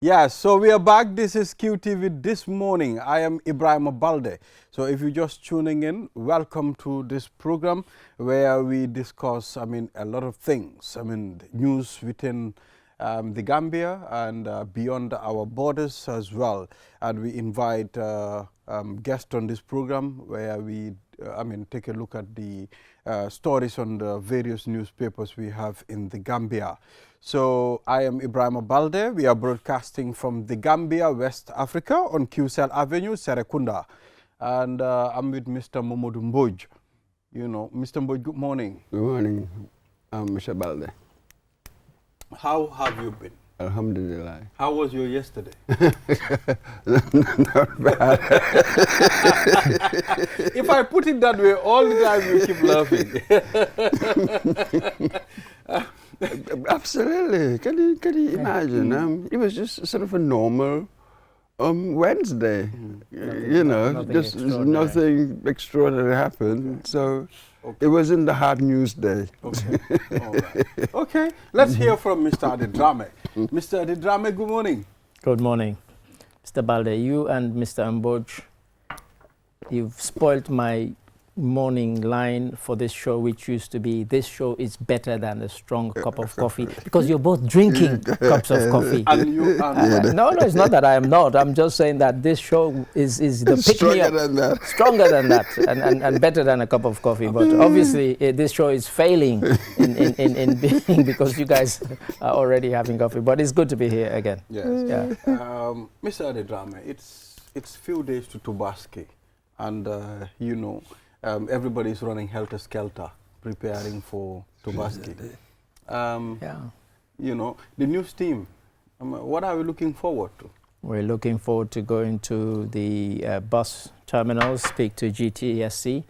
Yes, so we are back. This is QTV This Morning. I am Ibrahim Balde. So if you're just tuning in, welcome to this program where we discuss, a lot of things. News within the Gambia and beyond our borders as well. And we invite guests on this program where we, take a look at the stories on the various newspapers we have in the Gambia. So I am Ibrahim Balde. We are broadcasting from the Gambia, West Africa on QCell Avenue, Serekunda. And I'm with Mr. Momodu Mboj. You know, Mr. Mboj, good morning. Good morning, Mr. Balde. How have you been? Alhamdulillah. How was your yesterday? Not bad. If I put it that way, all the time you keep laughing. Absolutely. Can you imagine? It was just sort of a normal Wednesday. You know, nothing extraordinary happened. So it wasn't the hard news day. Okay. All right. Okay. Let's hear from Mr. Adedrame. Mr. Adedrame, good morning. Good morning. Mr. Balde, you and Mr. Mboj, you've spoiled my morning line for this show, which used to be, this show is better than a strong cup of coffee, because you're both drinking cups of coffee. And you are no, it's not that I am not. I'm just saying that this show is the pick-me-up. Stronger than that, and better than a cup of coffee. But obviously, this show is failing in being, because you guys are already having coffee. But it's good to be here again. Yes. Yeah. Mr. Adedrame, it's few days to Tobaski, and everybody's running helter-skelter, preparing for Tobaski. You know, the news team, what are we looking forward to? We're looking forward to going to the bus terminals, speak to GTSC.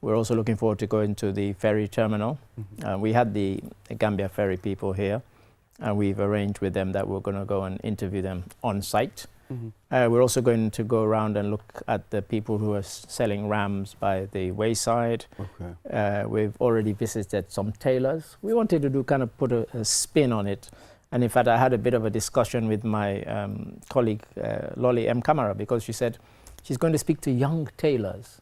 We're also looking forward to going to the ferry terminal. We had the Gambia ferry people here, and we've arranged with them that we're going to go and interview them on site. We're also going to go around and look at the people who are selling rams by the wayside. Okay. We've already visited some tailors. We wanted to put a spin on it. And in fact, I had a bit of a discussion with my colleague, Lolly M. Kamara, because she said she's going to speak to young tailors.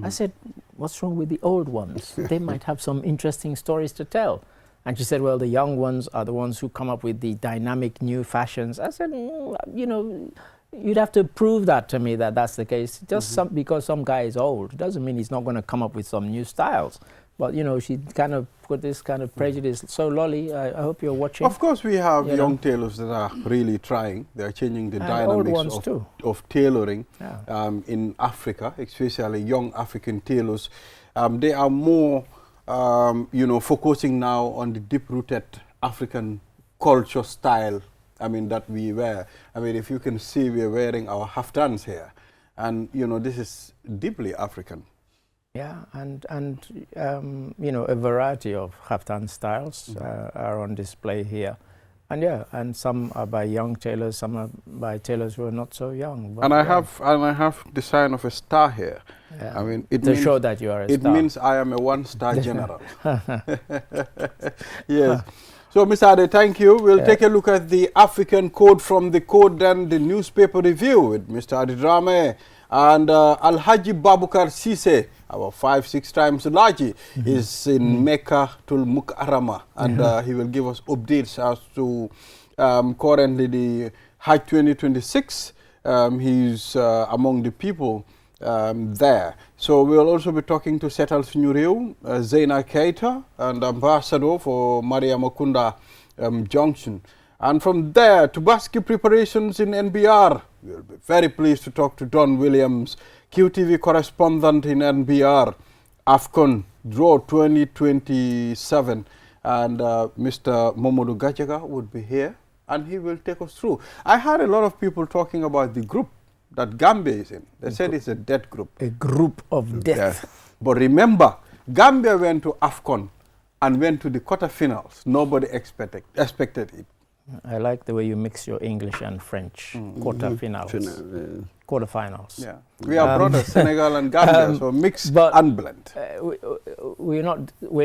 I said, what's wrong with the old ones? They might have some interesting stories to tell. And she said, well, the young ones are the ones who come up with the dynamic new fashions. I said, you'd have to prove that to me that that's the case. Just because some guy is old doesn't mean he's not going to come up with some new styles. But, she kind of put this kind of prejudice. So, Lolly, I hope you're watching. Of course, we have young tailors that are really trying. They're changing the dynamics of tailoring in Africa, especially young African tailors. They are more focusing now on the deep-rooted African culture style, that we wear. If you can see, we're wearing our haftans here. And, this is deeply African. Yeah, and a variety of haftan styles are on display here. And some are by young tailors, some are by tailors who are not so young. But and I have the sign of a star here. Yeah. It means, show that you are a star. It means I am a one-star general. Yes. So, Mr. Ade, thank you. We'll take a look at the African code from the code and the newspaper review with Mr. Adedrame and Alhaji Babukar Sise, our 5-6 times Laji, is in Mecca Tul Mukarrama, and he will give us updates as to currently the Hajj 2026. He's among the people there. So we'll also be talking to Setal Sinyuriu, Zaina Keita, and Ambassador for Maria Makunda Junction. And from there, Tobaski preparations in NBR. We'll be very pleased to talk to Don Williams, QTV correspondent in NBR, AFCON Draw 2027. And Mr. Momodu Gajaga would be here, and he will take us through. I heard a lot of people talking about the group that Gambia is in. They said it's a death group. A group of death. But remember, Gambia went to AFCON and went to the quarterfinals. Nobody expected it. I like the way you mix your English and French. Quarterfinals. Quarterfinals. Yeah. We are brothers, Senegal and Gambia, so mix and blend. We're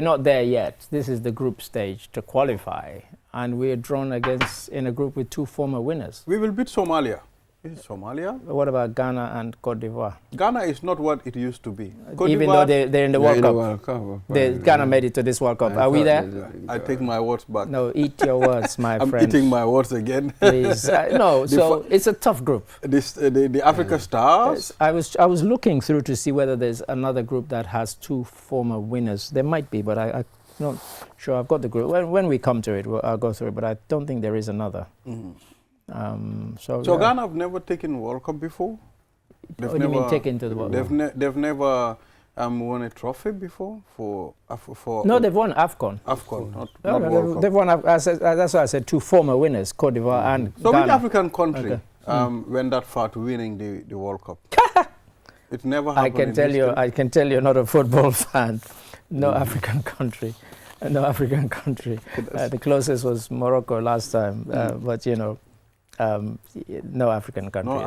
not there yet. This is the group stage to qualify. and we're drawn against in a group with 2 former winners. We will beat Somalia. Is it Somalia? What about Ghana and Cote d'Ivoire? Ghana is not what it used to be. Cote Even though they're in the World Cup. Ghana made it to this World Cup. Are we there? I take my words back. No, eat your words, my friend. I'm eating my words again. Please. No, so it's a tough group. The Africa Stars? I was looking through to see whether there's another group that has 2 former winners. There might be, but I'm not sure. I've got the group. When we come to it, I'll go through it, but I don't think there is another. So Ghana have never taken World Cup before? What do you mean taken to the World Cup? They've never won a trophy before for no, they've won AFCON. AFCON, not World Cup. They've won. That's why I said 2 former winners, Cote d'Ivoire and so Ghana. which African country went that far to winning the World Cup? It never happened. I can tell you're not a football fan. No African country. No African country. The closest was Morocco last time, but you know. No African country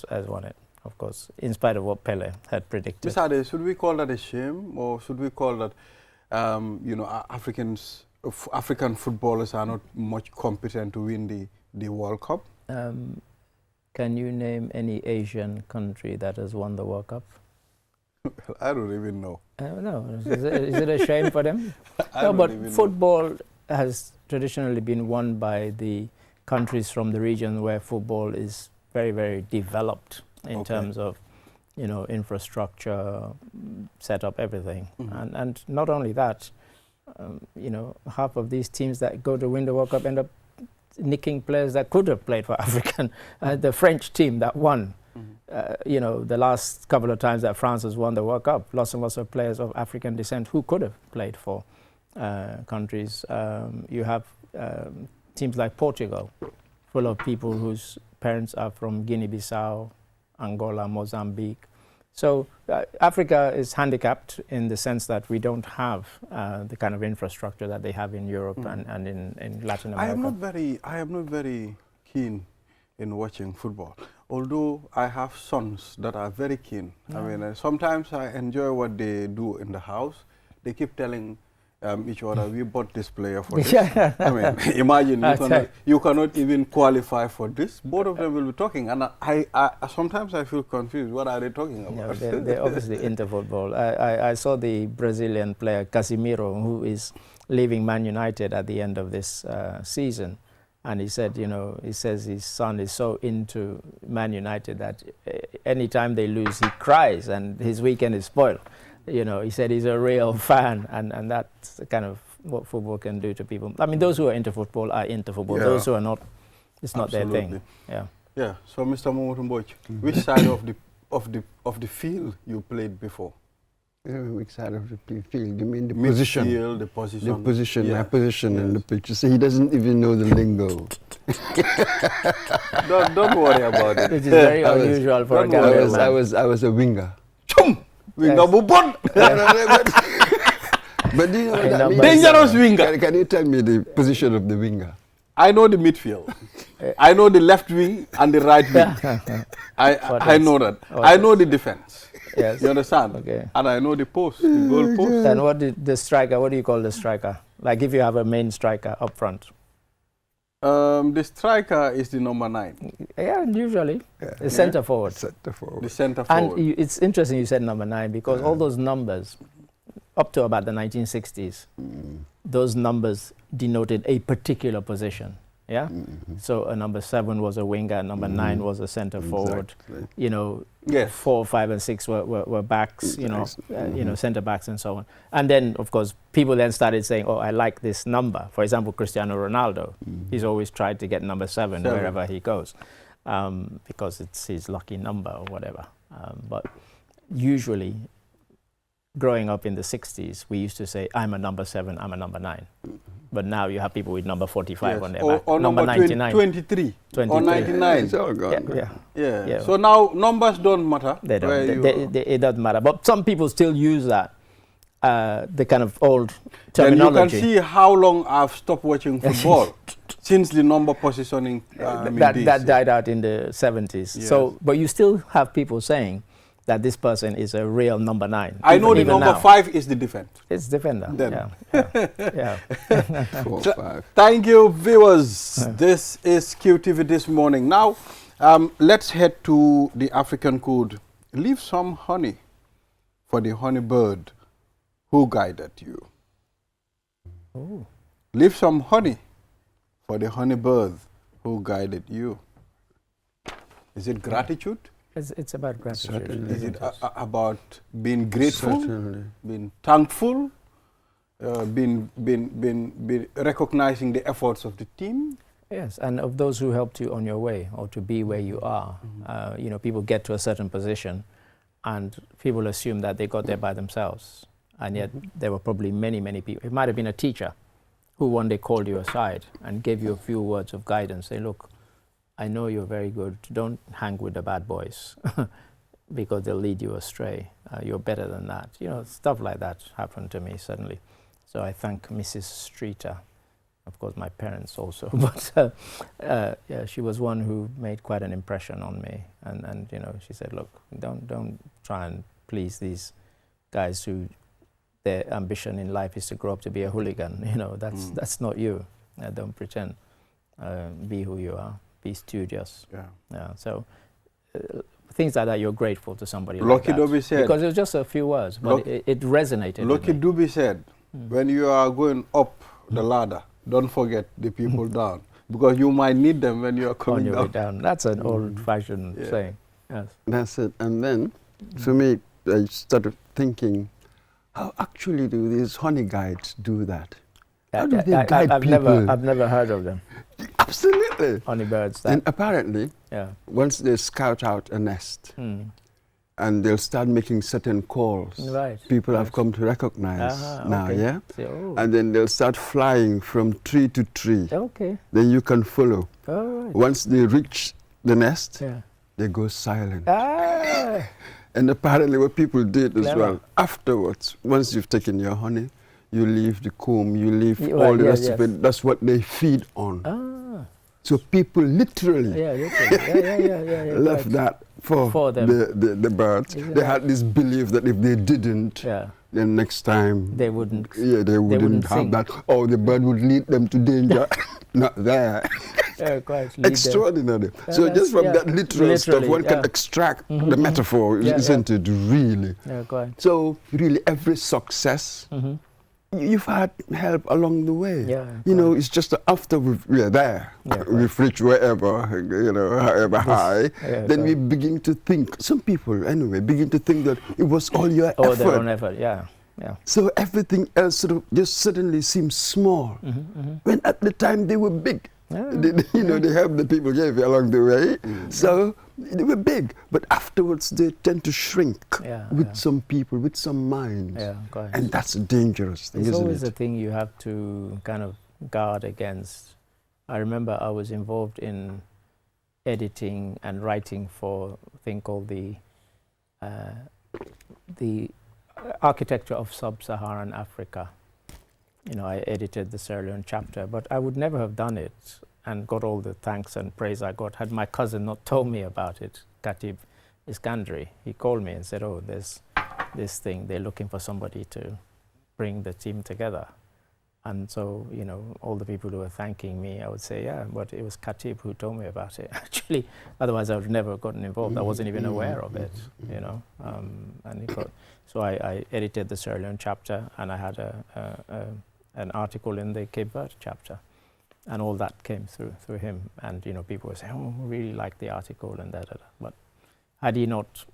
has won it, of course, in spite of what Pele had predicted. Mr. Ade, should we call that a shame, or should we call that, you know, African footballers are not much competent to win the World Cup? Can you name any Asian country that has won the World Cup? I don't even know. No, is it a shame for them? No, but football has traditionally been won by the countries from the region where football is very, very developed in terms of, you know, infrastructure, setup, everything. And not only that, you know, half of these teams that go to win the World Cup end up nicking players that could have played for African. The French team that won, you know, the last couple of times that France has won the World Cup, lots and lots of players of African descent who could have played for countries. You have teams like Portugal, full of people whose parents are from Guinea-Bissau, Angola, Mozambique. So Africa is handicapped in the sense that we don't have the kind of infrastructure that they have in Europe and in Latin America. I am not very keen in watching football, although I have sons that are very keen. I mean, sometimes I enjoy what they do in the house. They keep telling each other, we bought this player for this. I mean, imagine you cannot even qualify for this. Both of them will be talking, and I sometimes I feel confused. What are they talking about? Yeah, they're obviously into football. I saw the Brazilian player Casemiro, who is leaving Man United at the end of this season, and he said, you know, he says his son is so into Man United that anytime they lose, he cries, and his weekend is spoiled. You know, he said he's a real fan, and that's kind of what football can do to people. I mean, those who are into football are into football. Yeah. Those who are not, it's not their thing. Yeah. Yeah. So, Mr. Momotu Mboj, which side of the field you played before? Which side of the field? You mean the position? Midfield, the position. The position, my position in the pitch. So he doesn't even know the lingo. don't worry about it. Which is very unusual for a Gambian man. I was a winger. Winger Bubon. But do you know what that means? Dangerous winger. Can you tell me the position of the winger? I know the midfield. I know the left wing and the right wing. I know that. I know the defense. Yes. You understand? Okay. And I know the post, the goal post. And what the striker? What do you call the striker? Like if you have a main striker up front. The striker is the number 9. Yeah, usually. The centre forward. Centre forward. The centre forward. And it's interesting you said number 9 because all those numbers, up to about the 1960s, those numbers denoted a particular position. Yeah. So a number 7 was a winger, number 9 was a centre forward. You know, 4, 5, and 6 were backs. You know, centre backs and so on. And then, of course, people then started saying, "Oh, I like this number." For example, Cristiano Ronaldo, he's always tried to get number 7 wherever he goes, because it's his lucky number or whatever. But usually, growing up in the 60s, we used to say, "I'm a number 7, I'm a number 9." But now you have people with number 45 on their back. Or number 99. 23. Or 99. It's all gone. Yeah. So now numbers don't matter. They don't. It doesn't matter. But some people still use that, the kind of old terminology. And you can see how long I've stopped watching football since the number positioning that died out in the 70s. Yes. So, but you still have people saying that this person is a real number 9. I know the even number now. 5 is the defense. It's defender. Then. Yeah. Yeah. 4, 5. Thank you, viewers. This is QTV This Morning. Now, let's head to the African code. Leave some honey for the honey bird who guided you. Ooh. Leave some honey for the honey bird who guided you. Is it gratitude? It's about gratitude. Certainly. Is it about being grateful, Certainly. being thankful, being recognizing the efforts of the team? Yes, and of those who helped you on your way or to be where you are. You know, people get to a certain position and people assume that they got there by themselves. And yet there were probably many, many people. It might have been a teacher who one day called you aside and gave you a few words of guidance. Say, look, I know you're very good. Don't hang with the bad boys because they'll lead you astray. You're better than that. You know, stuff like that happened to me suddenly. So I thank Mrs. Streeter, of course my parents also, but yeah, she was one who made quite an impression on me. And you know, she said, look, don't try and please these guys who their ambition in life is to grow up to be a hooligan. You know, that's not you. Don't pretend. Be who you are. Be studious. Yeah. So things like that, you're grateful to somebody like Lucky that. Dube said. Because it was just a few words, but it resonated. Lucky with me. Dube said, when you are going up the ladder, don't forget the people down, because you might need them when you are coming On your way down. down. That's an old-fashioned saying. Yes. That's it. And then, for me, I started thinking, how actually do these honey guides do that? How do they guide I've people? never heard of them. Absolutely. Honeybirds. And apparently, Yeah. once they scout out a nest, and they'll start making certain calls, Right. people have come to recognize now, okay. yeah? So, oh. And then they'll start flying from tree to tree. Okay. Then you can follow. All right. Once they reach the nest, Yeah. they go silent. Ah. And apparently what people did as Clever. well, afterwards, once you've taken your honey, you leave the comb, you leave Yeah, all the yeah, rest of yes. it. That's what they feed on. Ah. So people literally Yeah. Yeah. left right. that for them. the birds. Isn't They it? had this belief that if they didn't, Yeah. then next time They wouldn't. they wouldn't have sing. that. Or the bird would lead them to danger. Not there. Yeah, quite. Lead them. Extraordinary. Yeah, So that's- just from yeah. that literal stuff, Literally, one can yeah. extract the metaphor, Yeah, isn't it? Really. Yeah, quite. So really, every success, you've had help along the way. Yeah, You know, it's just that after we're there, Yeah, we've reached wherever, you know, however high, yeah, then we right. begin to think, some people anyway, begin to think that it was all your Oh, their own effort. effort. Yeah. Yeah. So everything else sort of just suddenly seems small, when at the time they were big. Yeah. You know, they helped the people gave along the way, so they were big. But afterwards, they tend to shrink with some people, with some minds. Yeah, quite. And that's a dangerous thing, It's isn't always it? a thing you have to kind of guard against. I remember I was involved in editing and writing for a thing called the Architecture of Sub-Saharan Africa. You know, I edited the Sierra Leone chapter, but I would never have done it and got all the thanks and praise I got had my cousin not told me about it, Khatib Iskandari. He called me and said, oh, there's this thing, they're looking for somebody to bring the team together. And so, you know, all the people who were thanking me, I would say, yeah, but it was Khatib who told me about it, actually. Otherwise, I would have never gotten involved. I wasn't even aware of it, you know. And it got, so I edited the Sierra Leone chapter, and I had an article in the Cape Verde chapter. And all that came through him. And, you know, people were saying, oh, I really like the article and da. But had he not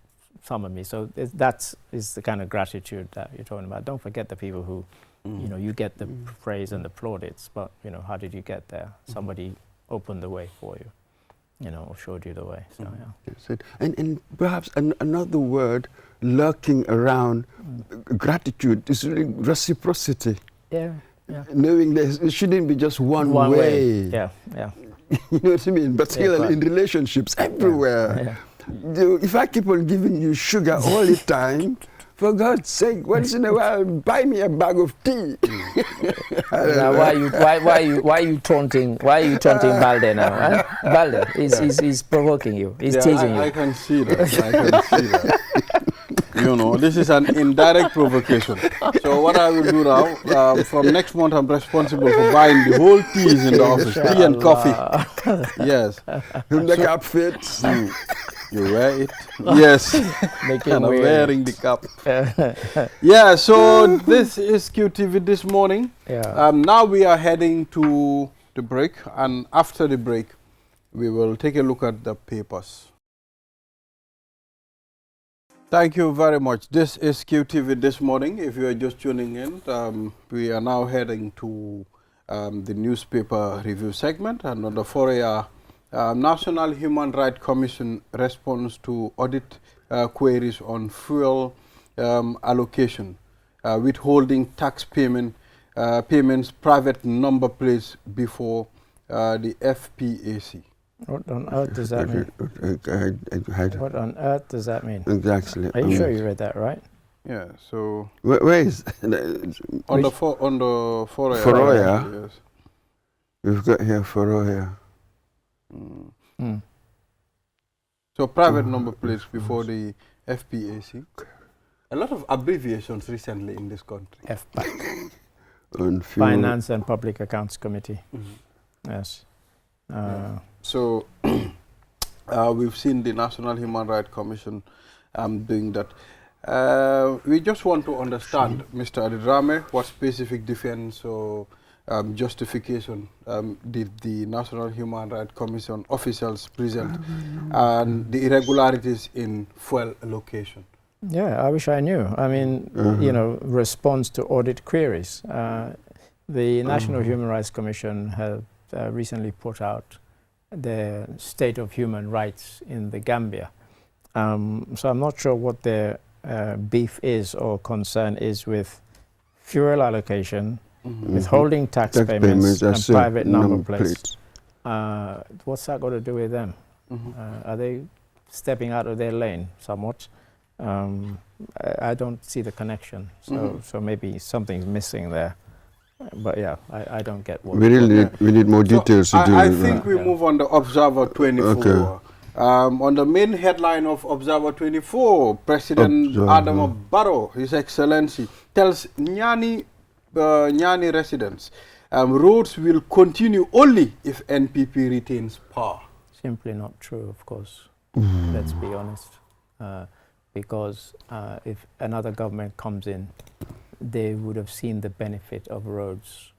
summoned me, so that is the kind of gratitude that you're talking about. Don't forget the people who, you know, you get the praise and the plaudits, but, you know, how did you get there? Somebody opened the way for you, you know, or showed you the way. So, yeah. That's it. And perhaps another word lurking around gratitude is really reciprocity. Yeah. Knowing that it shouldn't be just one way. Yeah. You know what I mean? Particularly in relationships, everywhere. If I keep on giving you sugar all the time, for God's sake, once in a while, buy me a bag of tea. Now, why are you taunting Balde now? Huh? Balde, he's provoking you. He's teasing you. I can see that. I can see that. You know, this is an indirect provocation. So what I will do now, from next month, I'm responsible for buying the whole teas in the office, tea and coffee. Yes. If the cap fits. You wear it. Yes. Making And I'm weird. wearing the cap. Yeah, so this is QTV this morning. Yeah. Now we are heading to the break, and after the break, we will take a look at the papers. Thank you very much. This is QTV this morning. If you are just tuning in, we are now heading to the newspaper review segment, and on the foray, National Human Rights Commission response to audit queries on fuel allocation, withholding tax payments, private number plates before the FPAC. What on earth does that mean? What on earth does that mean? Exactly. Are you sure you read that right? Yeah. So Where is on the foray. Foroya? Yes. We've got here Foroya. Mm. So private number plates before the FPAC. A lot of abbreviations recently in this country. FPAC. On fuel. Finance and Public Accounts Committee. Yes. So we've seen the National Human Rights Commission doing that. We just want to understand, Mr. Adedrame, what specific defense or justification did the National Human Rights Commission officials present and the irregularities in fuel allocation? Yeah, I wish I knew. I mean, you know, response to audit queries. The National Human Rights Commission have recently put out the state of human rights in the Gambia. So I'm not sure what their beef is or concern is with fuel allocation, withholding tax payments and private number plates. What's that got to do with them? Are they stepping out of their lane somewhat? I don't see the connection, so maybe something's missing there. But yeah, I don't get what. We really need more details to do I with think that. we move on to Observer 24. Okay. On the main headline of Observer 24, President Adama Barrow, His Excellency, tells Nyani residents roads will continue only if NPP retains power. Simply not true, of course. Let's be honest. Because if another government comes in, they would have seen the benefit of roads.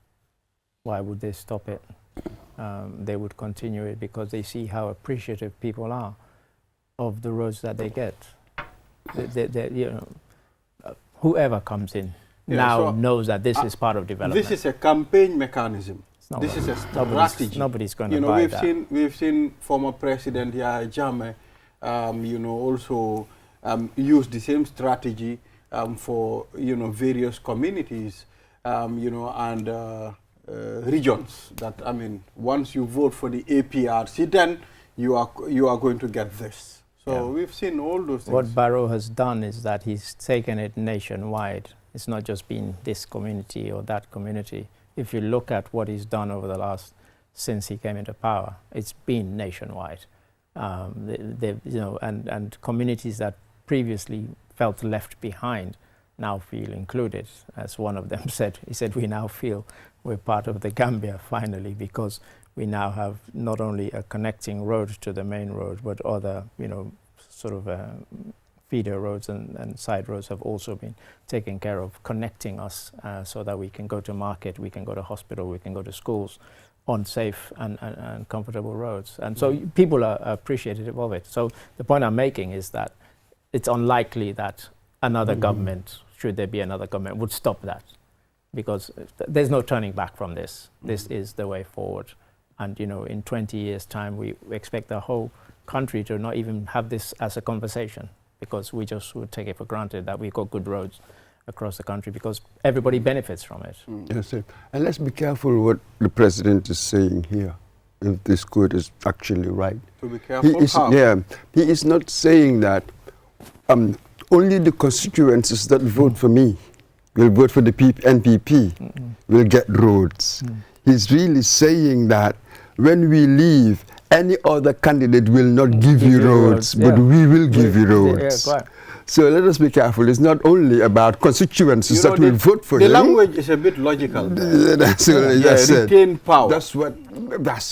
Why would they stop it? They would continue it because they see how appreciative people are of the roads that they get. You know, whoever comes in now knows that this is part of development. This is a campaign mechanism. This is a strategy. Nobody's going to buy that. We've seen former President Yahya Jammeh, also use the same strategy for various communities, and regions. That I mean, once you vote for the APRC, then you are going to get this. So we've seen all those things. What Barrow has done is that he's taken it nationwide. It's not just been this community or that community. If you look at what he's done over the last since he came into power, it's been nationwide. And communities that previously felt left behind now feel included. As one of them said, he said, we now feel we're part of the Gambia finally, because we now have not only a connecting road to the main road, but other, feeder roads and side roads have also been taken care of, connecting us so that we can go to market, we can go to hospital, we can go to schools on safe and comfortable roads. And so people are appreciative of it. So the point I'm making is that it's unlikely that another government, should there be another government, would stop that, because there's no turning back from this. This is the way forward. And in 20 years' time, we expect the whole country to not even have this as a conversation, because we just would take it for granted that we've got good roads across the country, because everybody benefits from it. Yes, sir. And let's be careful what the president is saying here, if this quote is actually right. To be careful. He is not saying that only the constituencies that vote for me will vote for the NPP will get roads. He's really saying that when we leave, any other candidate will not give you roads, but we will give you roads. So let us be careful. It's not only about constituencies that will vote for him. The language is a bit logical. That's it. Retain power. That's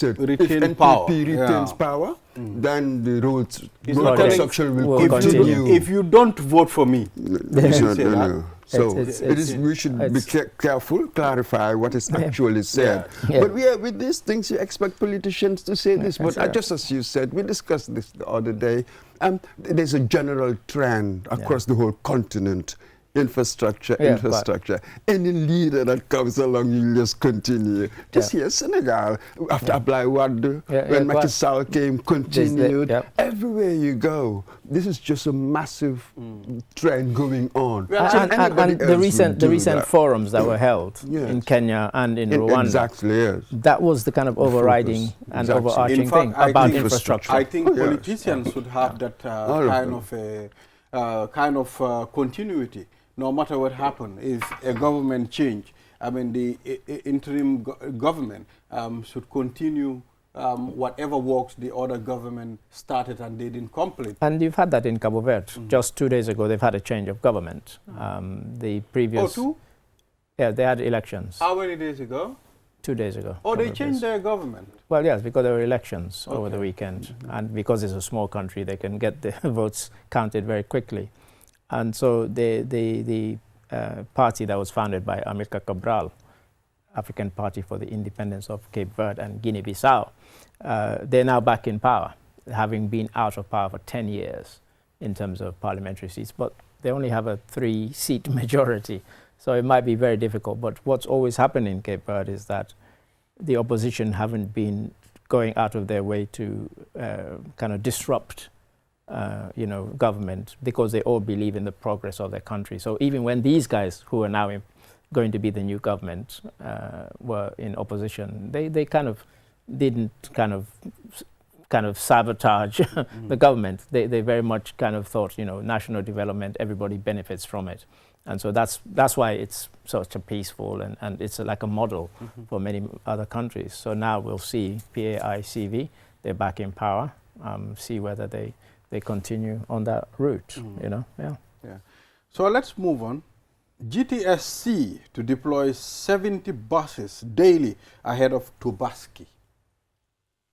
it. Retain if power. NPP retains power, then the road construction will continue. If you don't vote for me, So we should be careful, clarify what is actually said. But with these things, you expect politicians to say this. But just as you said, we discussed this the other day. There's a general trend across the whole continent. Infrastructure. Any leader that comes along, you just continue. Just here, Senegal, after Ablaye Wade, when Macky Sall came, continued. Everywhere you go, this is just a massive trend going on. And the recent forums that were held in Kenya and in Rwanda, that was the kind of overriding and overarching thing about infrastructure. I think politicians should have that kind of continuity. No matter what happens, if a government change, I mean, the interim government should continue whatever works the other government started and they didn't complete. And you've had that in Cabo Verde. Just 2 days ago, they've had a change of government. The previous... Oh, 2? Yeah, they had elections. How many days ago? 2 days ago. Oh, they changed their government? Well, yes, because there were elections over the weekend. And because it's a small country, they can get the votes counted very quickly. And so the party that was founded by Amilcar Cabral, African Party for the Independence of Cape Verde and Guinea-Bissau, they're now back in power, having been out of power for 10 years in terms of parliamentary seats. But they only have a 3-seat majority, so it might be very difficult. But what's always happened in Cape Verde is that the opposition haven't been going out of their way to kind of disrupt government, because they all believe in the progress of their country. So even when these guys, who are now going to be the new government, were in opposition, they kind of didn't kind of sabotage the government. They very much kind of thought, national development, everybody benefits from it. And so that's why it's such a peaceful and it's like a model for many other countries. So now we'll see PAICV, they're back in power, see whether they continue on that route, So let's move on. GTSC to deploy 70 buses daily ahead of Tobaski.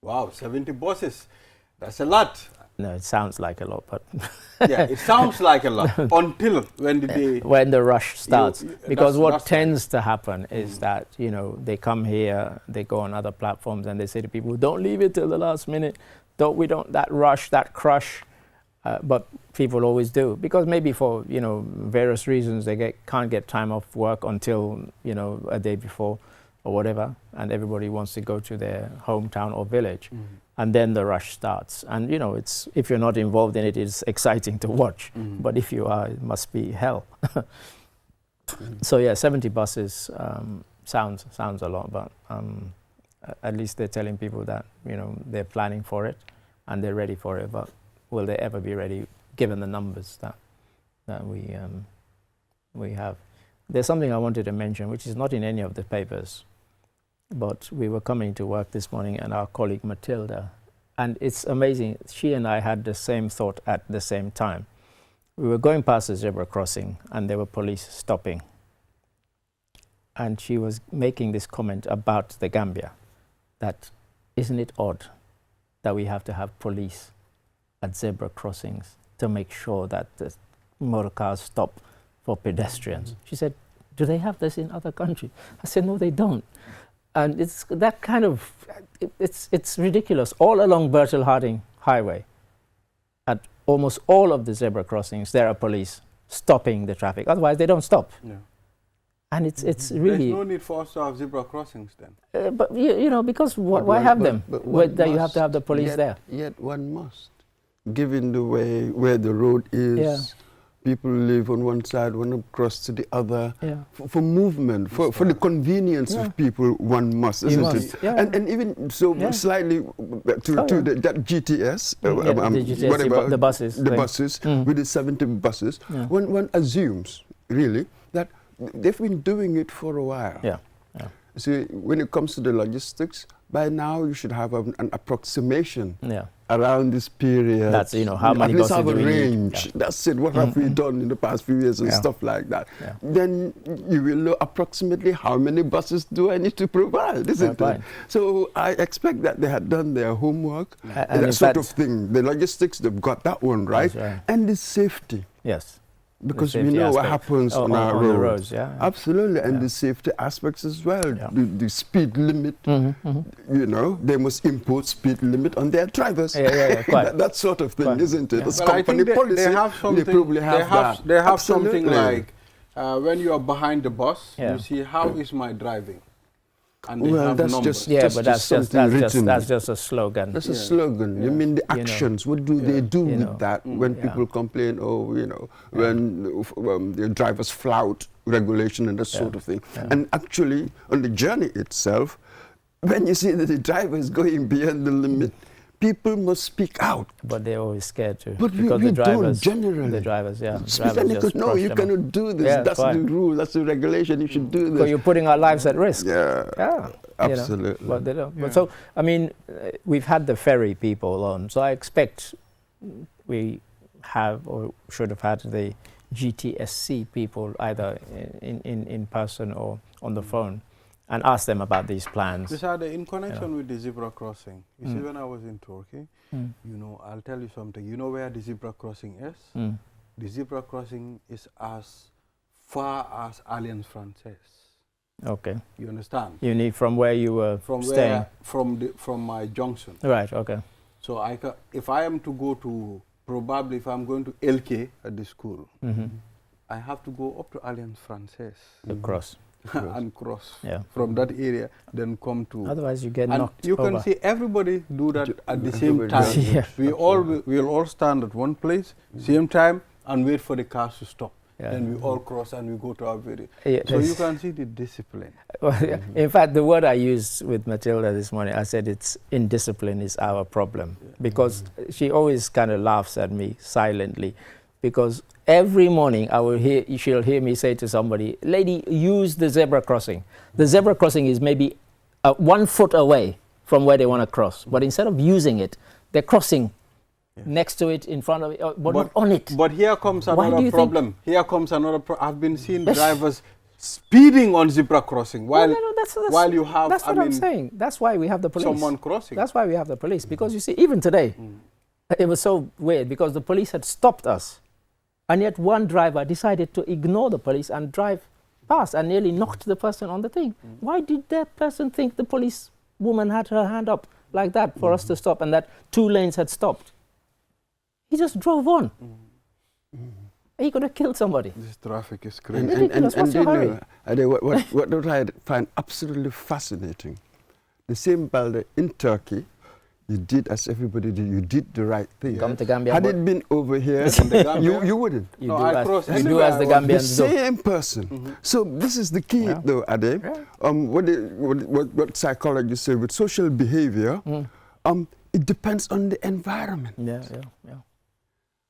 Wow, 70 buses. That's a lot. No, it sounds like a lot, but... Yeah, it sounds like a lot until when the rush starts. Because what tends to happen is that, they come here, they go on other platforms and they say to people, don't leave it till the last minute. That rush, that crush. But people always do, because maybe for various reasons they can't get time off work until a day before or whatever, and everybody wants to go to their hometown or village, and then the rush starts. And it's, if you're not involved in it, it's exciting to watch, but if you are, it must be hell. So yeah, 70 buses sounds a lot, but at least they're telling people that they're planning for it and they're ready for it. But will they ever be ready, given the numbers that we have? There's something I wanted to mention, which is not in any of the papers, but we were coming to work this morning, and our colleague Matilda, and it's amazing, she and I had the same thought at the same time. We were going past the zebra crossing, and there were police stopping. And she was making this comment about the Gambia, that isn't it odd that we have to have police at zebra crossings to make sure that the motor cars stop for pedestrians. She said, do they have this in other countries? I said, no, they don't. And it's that kind of, it's ridiculous. All along Bertil Harding Highway, at almost all of the zebra crossings, there are police stopping the traffic. Otherwise, they don't stop. Yeah. And it's really... There's no need for us to have zebra crossings then. But, because why have them? You have to have the police there. Yet one must. Given the way where the road is, people live on one side, want to cross to the other. For movement, for the convenience of people, one must, isn't it? Yeah. And even so, slightly to that GTS, whatever, the buses. The buses, with the 70 buses, one assumes, really, that they've been doing it for a while. So when it comes to the logistics, by now you should have an approximation around this period. That's, you know, how many at least buses have a do we need? range. Yeah. That's it. What have we done in the past few years and Yeah. stuff like that? Yeah. Then you will know approximately how many buses do I need to provide, isn't Yeah, it? right. So I expect that they had done their homework, And that in sort fact- of thing. The logistics, they've got that one right. That's right. And the safety. Yes. Because The we safety know what aspect. happens on our the roads. roads, yeah. Absolutely, and Yeah. the safety aspects as well. Yeah. The speed limit, you know, they must impose speed limit on their drivers. Yeah, quite. that sort of thing, Quite. isn't it? Yeah. That's Well, I company think policy. they have something. They probably have that. They have something Absolutely. like when you are behind the bus, Yeah. you see how is my driving, and they Well, have that's numbers. just- Yeah, but that's just something written. that's just a slogan. That's a Yeah. slogan. You mean the You know. actions? What do they do You with know. that when Yeah. people complain? Oh, you know, when the drivers flout regulation and that sort of thing. Yeah. And actually, on the journey itself, when you see that the driver is going beyond the limit, people must speak out. But they're always scared to. But we because the don't drivers, generally. The drivers, yeah. Speak drivers and they just go, no, crush you them. cannot do this. Yeah, That's fine. the rule. That's the regulation. You should do So this. you're putting our lives at risk. Yeah, Yeah, you know. absolutely. But they don't. Yeah. But so, I mean, we've had the ferry people on, so I expect we have or should have had the GTSC people either in person or on the phone and ask them about these plans. These are in connection with the zebra crossing. You see, when I was in Turkey, Mm. you know, I'll tell you something. You know where the zebra crossing is? Mm. The zebra crossing is as far as Alliance Francaise. Okay. You understand? You need from where you were From staying. where, from my junction. Right. Okay. So if I am to go to, probably if I'm going to LK at the school, I have to go up to Alliance Francaise The cross. and cross Yeah. from that area, then come to. Otherwise, you get And knocked you can over. see everybody do that at the same Everybody time. does it. Yeah. We'll all stand at one place, same time, and wait for the cars to stop. Yeah. Then we all cross and we go to our video. Yeah, So you it's- can see the discipline. Well, yeah. In fact, the word I used with Matilda this morning, I said it's indiscipline is our problem. Because she always kind of laughs at me silently. Because every morning she'll hear me say to somebody, lady, use the zebra crossing. The zebra crossing is maybe 1 foot away from where they want to cross. But instead of using it, they're crossing next to it, in front of it, but not on it. But here comes Why do another you problem. Here comes another problem. I've been seeing drivers speeding on zebra crossing while that's while you have, that's I what I'm mean, saying. That's why we have the police. someone crossing. That's why we have the police. Because you see, even today, it was so weird because the police had stopped us. And yet one driver decided to ignore the police and drive past and nearly knocked the person on the thing. Why did that person think the police woman had her hand up like that for us to stop and that 2 lanes had stopped? He just drove on. He could have killed somebody. This traffic is And, crazy. and, Ridiculous. and, What's and your you hurry? know, Ade, what I find absolutely fascinating, the same Balde in Turkey, you did as everybody did, you did the right thing. Come to Gambia. Had but it been over here, the Gambia? you wouldn't. you No, do I as, crossed you do anywhere as the I was. The Gambians do. same person. So this is the key, Yeah. though, Ade. Yeah. What psychologists say with social behavior, it depends on the environment. Yeah.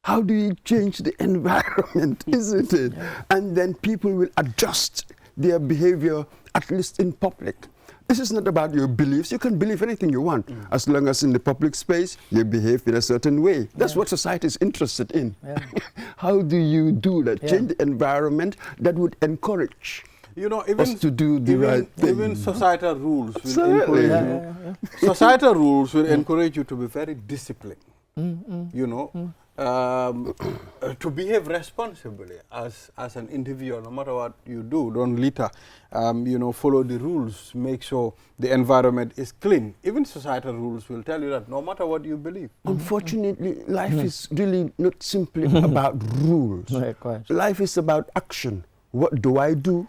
How do you change the environment, isn't it? And then people will adjust their behavior, at least in public. This is not about your beliefs. You can believe anything you want, as long as in the public space you behave in a certain way. That's what society is interested in. Yeah. How do you do that? Yeah. Change the environment that would encourage You know, us to do the right thing. Even societal rules will Absolutely. encourage Yeah, you. Societal rules will encourage you to be very disciplined. You know, to behave responsibly as an individual, no matter what you do. Don't litter. You know, follow the rules. Make sure the environment is clean. Even societal rules will tell you that no matter what you believe. Unfortunately, life is really not simply about rules. Yeah, quite. Life is about action. What do I do?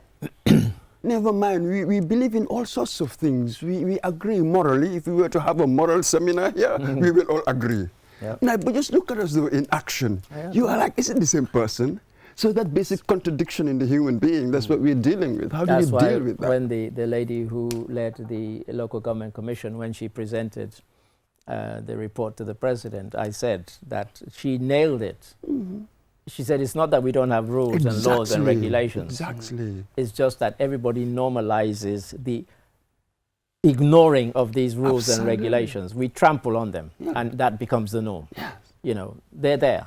Never mind, we believe in all sorts of things. We agree morally. If we were to have a moral seminar here, we will all agree. Yep. Now, but just look at us though in action. Yeah. You are like, is it the same person? So that basic contradiction in the human being, that's what we're dealing with. How do That's you why deal with that? when the lady who led the local government commission, when she presented the report to the president, I said that she nailed it. She said it's not that we don't have rules and laws and regulations. Exactly. It's just that everybody normalizes the ignoring of these rules and Absolutely. regulations. We trample on them, Yeah. and that becomes the norm. Yes. You know, they're there.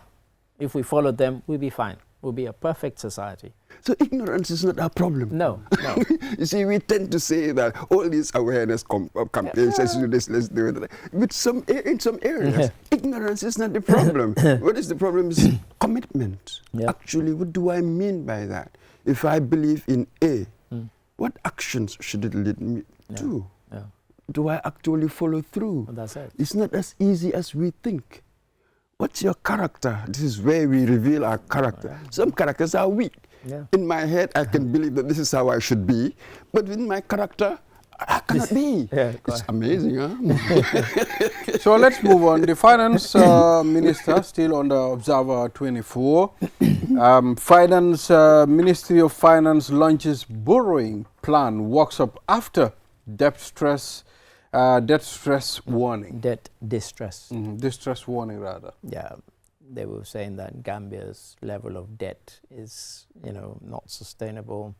If we follow them, we'll be fine. We'll be a perfect society. So ignorance is not our problem. No, no. You see, we tend to say that all these awareness campaigns, let's do this, let's do it. But in some areas, ignorance is not the problem. What is the problem is commitment. Yeah. Actually, what do I mean by that? If I believe in A, what actions should it lead me to? Yeah. Do I actually follow through? Well, that's it. It's not as easy as we think. What's your character? This is where we reveal our character. Some characters are weak. Yeah. In my head, I can believe that this is how I should be, but in my character, I cannot be. Yeah, It's amazing, huh? So let's move on. The finance minister, still on the Observer 24. Ministry of Finance launches borrowing plan workshop after debt stress warning. Debt distress. Distress warning, rather. Yeah, they were saying that Gambia's level of debt is, you know, not sustainable.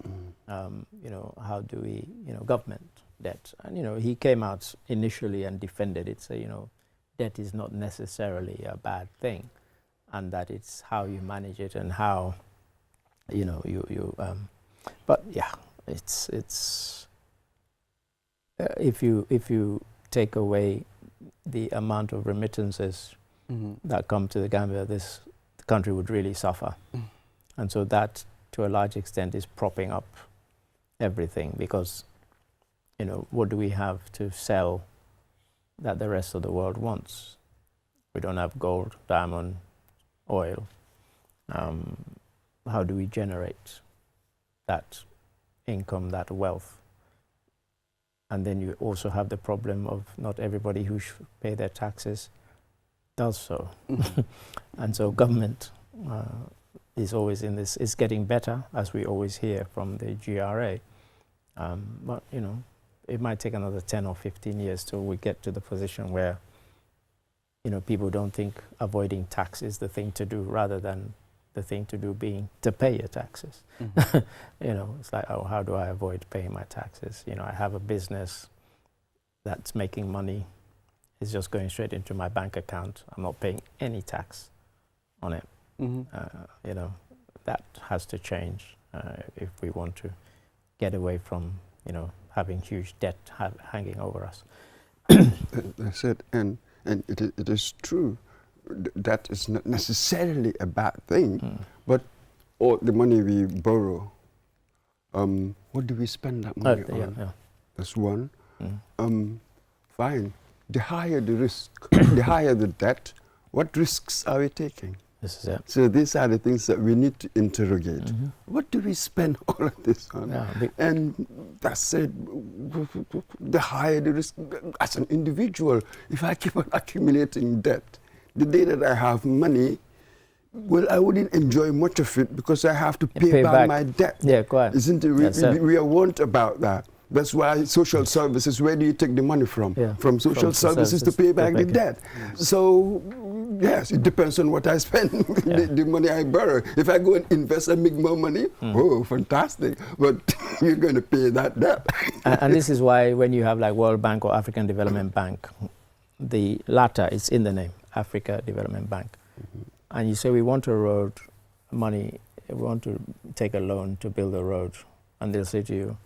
You know, how do we, you know, government debt. And, you know, he came out initially and defended it, so, you know, debt is not necessarily a bad thing, and that it's how you manage it and how, you know, but yeah, it's if you take away the amount of remittances that come to the Gambia, the country would really suffer. And so that, to a large extent, is propping up everything, because, you know, what do we have to sell that the rest of the world wants? We don't have gold, diamond, oil. How do we generate that income, that wealth? And then you also have the problem of not everybody who should pay their taxes does so. And so government is always in this. It's getting better, as we always hear from the GRA. But, you know, it might take another 10 or 15 years till we get to the position where, you know, people don't think avoiding tax is the thing to do, rather than the thing to do being to pay your taxes. You know, it's like, oh, how do I avoid paying my taxes? You know, I have a business that's making money. It's just going straight into my bank account. I'm not paying any tax on it. You know, that has to change if we want to get away from, you know, having huge debt hanging over us. That's it, and it is true. That is not necessarily a bad thing, but all the money we borrow, what do we spend that money on? Yeah. That's one. Fine. The higher the risk, the higher the debt, what risks are we taking? This is it. So these are the things that we need to interrogate. What do we spend all of this on? Yeah, and that's it. The higher the risk, as an individual, if I keep on accumulating debt, the day that I have money, well, I wouldn't enjoy much of it because I have to pay back my debt. Yeah, quite. Isn't it? We are warned about that. That's why social services, where do you take the money from? Yeah. From social services to pay back the debt. So, yes, it depends on what I spend, the money I borrow. If I go and invest and make more money, oh, fantastic. But you're going to pay that debt. And this is why when you have like World Bank or African Development Bank, the latter is in the name, Africa Development Bank. And you say, we want a road, money, we want to take a loan to build a road. And they'll say to you,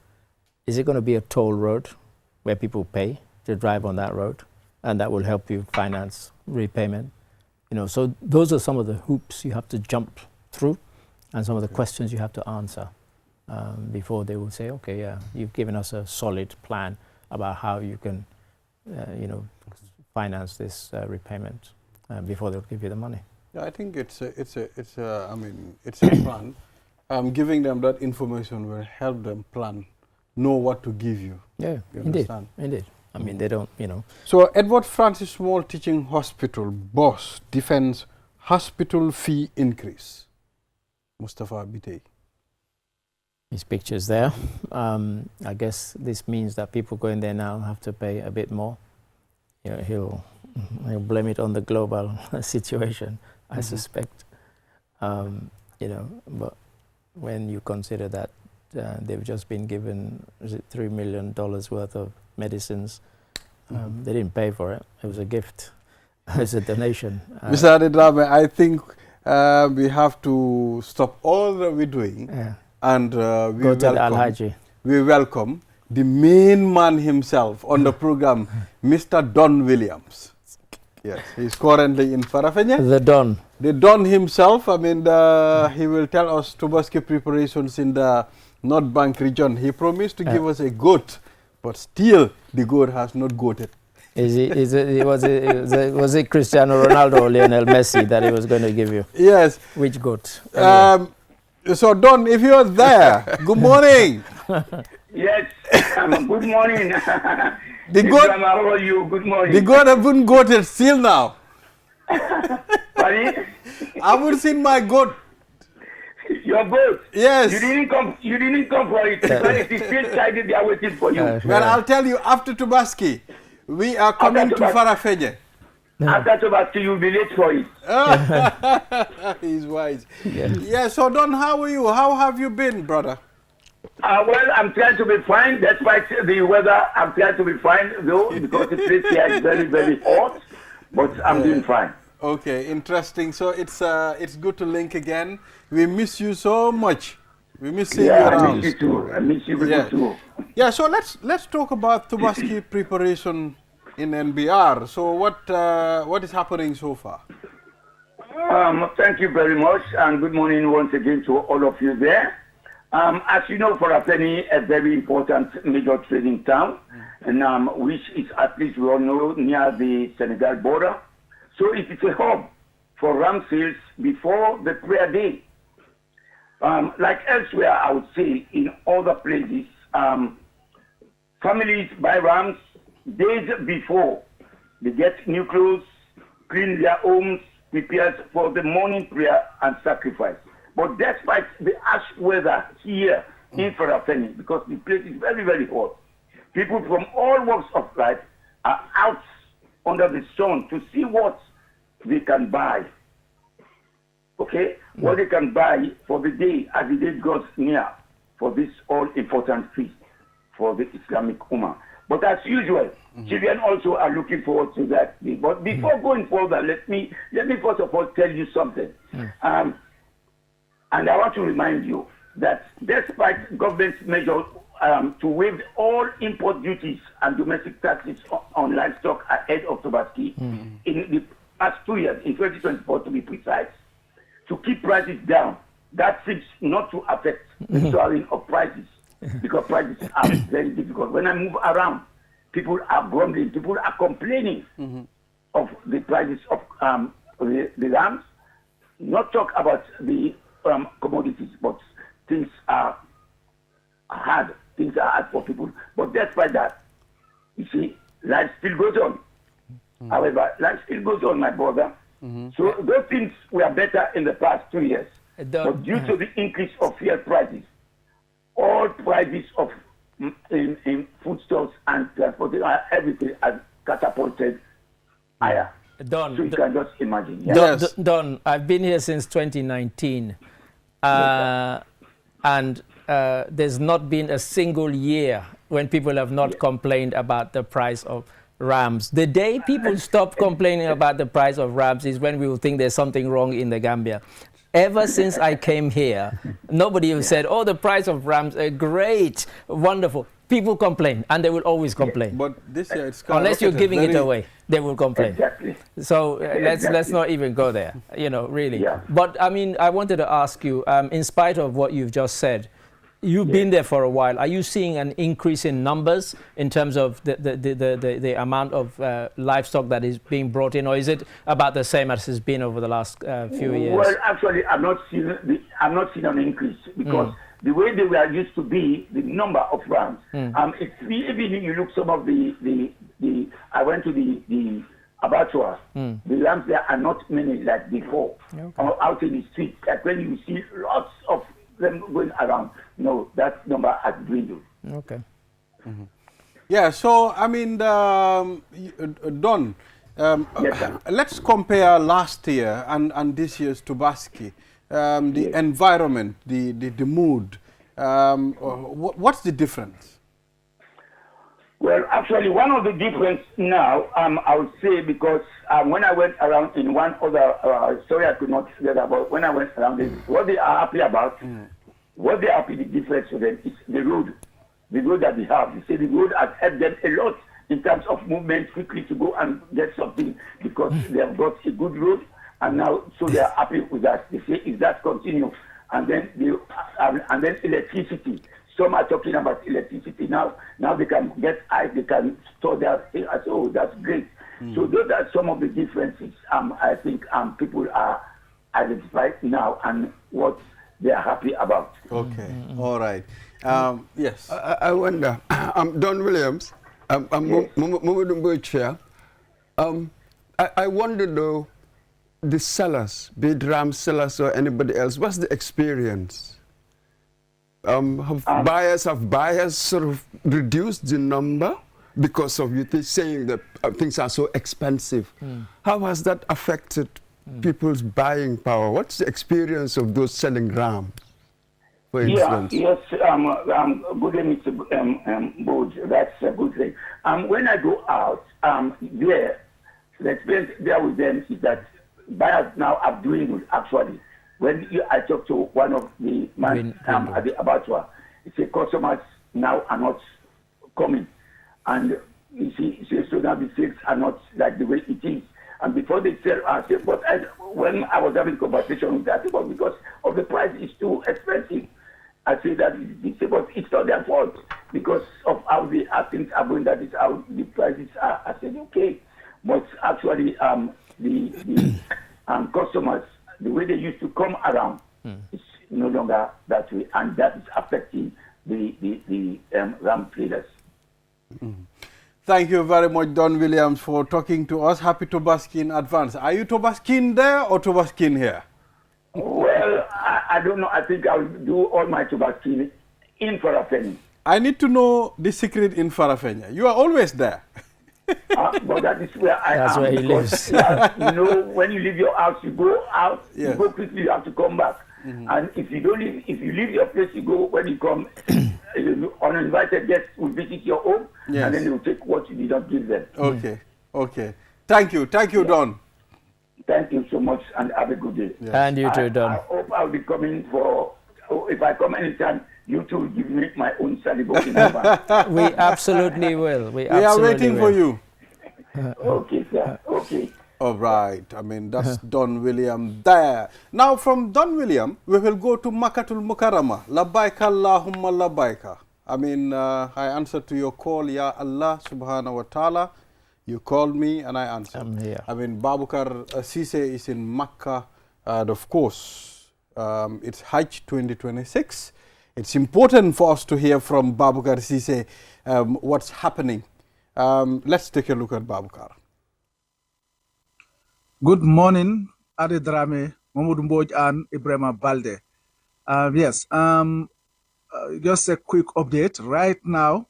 is it going to be a toll road where people pay to drive on that road? And that will help you finance repayment. You know, so those are some of the hoops you have to jump through, and some of the questions you have to answer before they will say, okay, yeah, you've given us a solid plan about how you can, you know, finance this repayment before they'll give you the money. Yeah, I think it's a plan. Giving them that information will help them plan, know what to give you. Yeah, You indeed, understand? indeed. I mean, they don't, you know. So Edward Francis Small Teaching Hospital boss defends hospital fee increase. Mustafa Bitey. His picture's there. I guess this means that people going there now have to pay a bit more. You know, he'll blame it on the global situation, I suspect. You know, but when you consider that they've just been given, is it $3 million worth of medicines. They didn't pay for it. It was a gift. It was a donation. Mr. Adedrame, I think we have to stop all that we're doing and we welcome the main man himself on the program, Mr. Don Williams. Yes, he's currently in Farafenni. The Don. The Don himself, I mean, he will tell us Tobaski preparations in the North Bank region. He promised to give us a goat, but still the goat has not goated. Was it Cristiano Ronaldo or Lionel Messi that he was going to give you? Yes. Which goat? So, Don, if you're there, good morning. Yes, good morning. The goat, how are you? Good morning. the goat haven't goated still now. Pardon? I haven't seen my goat. Your goat? Yes. You didn't come for it. It is still tied there waiting for you. Well, I'll tell you, after Tobaski, we are coming to Farafenni. After Tobaski, you'll be late for it. He's wise. Yeah, so Don, how are you? How have you been, brother? Well, I'm trying to be fine. Despite the weather, I'm trying to be fine, though, because the place here is very, very hot. But I'm doing fine. Okay, interesting. So it's good to link again. We miss you so much. We miss seeing you around. I miss you too. I miss you too. Yeah. So let's talk about Tobaski preparation in NBR. So what is happening so far? Thank you very much, and good morning once again to all of you there. As you know, Farafenni, a very important major trading town, and which is, at least we all know, near the Senegal border. So it is a hub for ram sales before the prayer day. Like elsewhere, I would say, in other places, families buy rams days before. They get new clothes, clean their homes, prepare for the morning prayer and sacrifice. But despite the harsh weather here in Farafenni, because the place is very, very hot, people from all walks of life are out under the sun to see what they can buy. Okay? What they can buy for the day as the day goes near for this all-important feast for the Islamic Ummah. But as usual, children also are looking forward to that day. But before going further, let me first of all tell you something. And I want to remind you that despite government's measure to waive all import duties and domestic taxes on livestock ahead of Tobaski in the past 2 years, in 2024 to be precise, to keep prices down, that seems not to affect the soaring of prices, because prices are very difficult. When I move around, people are grumbling, people are complaining of the prices of the lambs. Not talk about the commodities, but things are hard. Things are hard for people. But despite that, you see, life still goes on. However, life still goes on, my brother. So those things were better in the past 2 years. But due to the increase of fuel prices, all prices of in foodstuffs and transportation, everything has catapulted higher. Don, so you can just imagine. Yes. Don, I've been here since 2019. And there's not been a single year when people have not complained about the price of rams. The day people stop complaining about the price of rams is when we will think there's something wrong in the Gambia. Ever since I came here, nobody has said, oh, the price of rams are great, wonderful. People complain, and they will always complain. But this year it's unless you're giving it away, they will complain. Exactly. So let's not even go there, really. Yeah. But I mean, I wanted to ask you, in spite of what you've just said, you've been there for a while. Are you seeing an increase in numbers in terms of the amount of livestock that is being brought in, or is it about the same as it's been over the last few years? Well, actually, I'm not seeing an increase because the way they were used to be, the number of rams. If even you look some of the I went to the abattoir. The lambs there are not many like before. Or out in the street, like when you see lots of them going around. No, that number has dwindled. Okay. Yeah, so I mean, Don, Yes, let's compare last year and this year's Tobaski. The environment, the mood. What's the difference? Well, actually, one of the difference now, I would say, because when I went around in one other story I could not get about, when I went around, what they are happy about, what they are happy, the difference for them is the road that they have. They say the road has helped them a lot in terms of movement quickly to go and get something because they have got a good road, and now, so they are happy with that. They say, if that continues, and then electricity. Some are talking about electricity now. Now they can get ice, they can store their thing. I say, oh, that's great. So those are some of the differences. I think people are identified now and what they are happy about. Okay, all right. Yes. I wonder, Don Williams, Chair. I wonder though, the sellers, be it Ram sellers or anybody else, what's the experience? Have buyers sort of reduced the number because of you saying that things are so expensive? How has that affected people's buying power? What's the experience of those selling Ram, for instance? Yes, good day, Mr. Bode. That's a good thing. When I go out, the experience there with them is that buyers now are doing good, actually. When I talk to one of the men at the abattoir, he said customers now are not coming. And you see, so now the sales are not like the way it is. And before they sell, I said, but when I was having conversation with that, it was because of the price is too expensive. I say that but it's not their fault because of how the things are going, that is how the prices are. I said, okay. But actually, the customers, the way they used to come around, is no longer that way, and that is affecting the ram traders. Thank you very much, Don Williams, for talking to us. Happy Tobaski in advance. Are you Tobaski there or Tobaski here? Well, I don't know. I think I'll do all my Tobaski in Farafenni. I need to know the secret in Farafenni. You are always there. But that is where I am. That's where he lives. You know, when you leave your house, you go out, you go quickly, you have to come back. And if you don't leave, if you leave your place, you go, when you come, uninvited guests will visit your home, and then they will take what you did not give them. Okay, okay. Thank you, Don. Thank you so much, and have a good day. Yes. And you too, Don. I hope I'll be coming if I come anytime, you two will give me my own salibo in advance. We absolutely will. We are waiting for you. Okay, sir. Okay. All right. I mean, that's Don William there. Now, from Don William, we will go to Makatul Mukarrama. Labbaika Allahumma labbaika. I mean, I answered to your call, Ya Allah subhanahu wa ta'ala. You called me and I answered. I'm here. I mean, Babukar Sise is in Makkah. And of course, it's Hajj 2026. It's important for us to hear from Babukar Sise what's happening. Let's take a look at Babukar. Good morning, Adi Drame, Mamoudou Mbodj and Ibrahima Balde. Yes, just a quick update. Right now,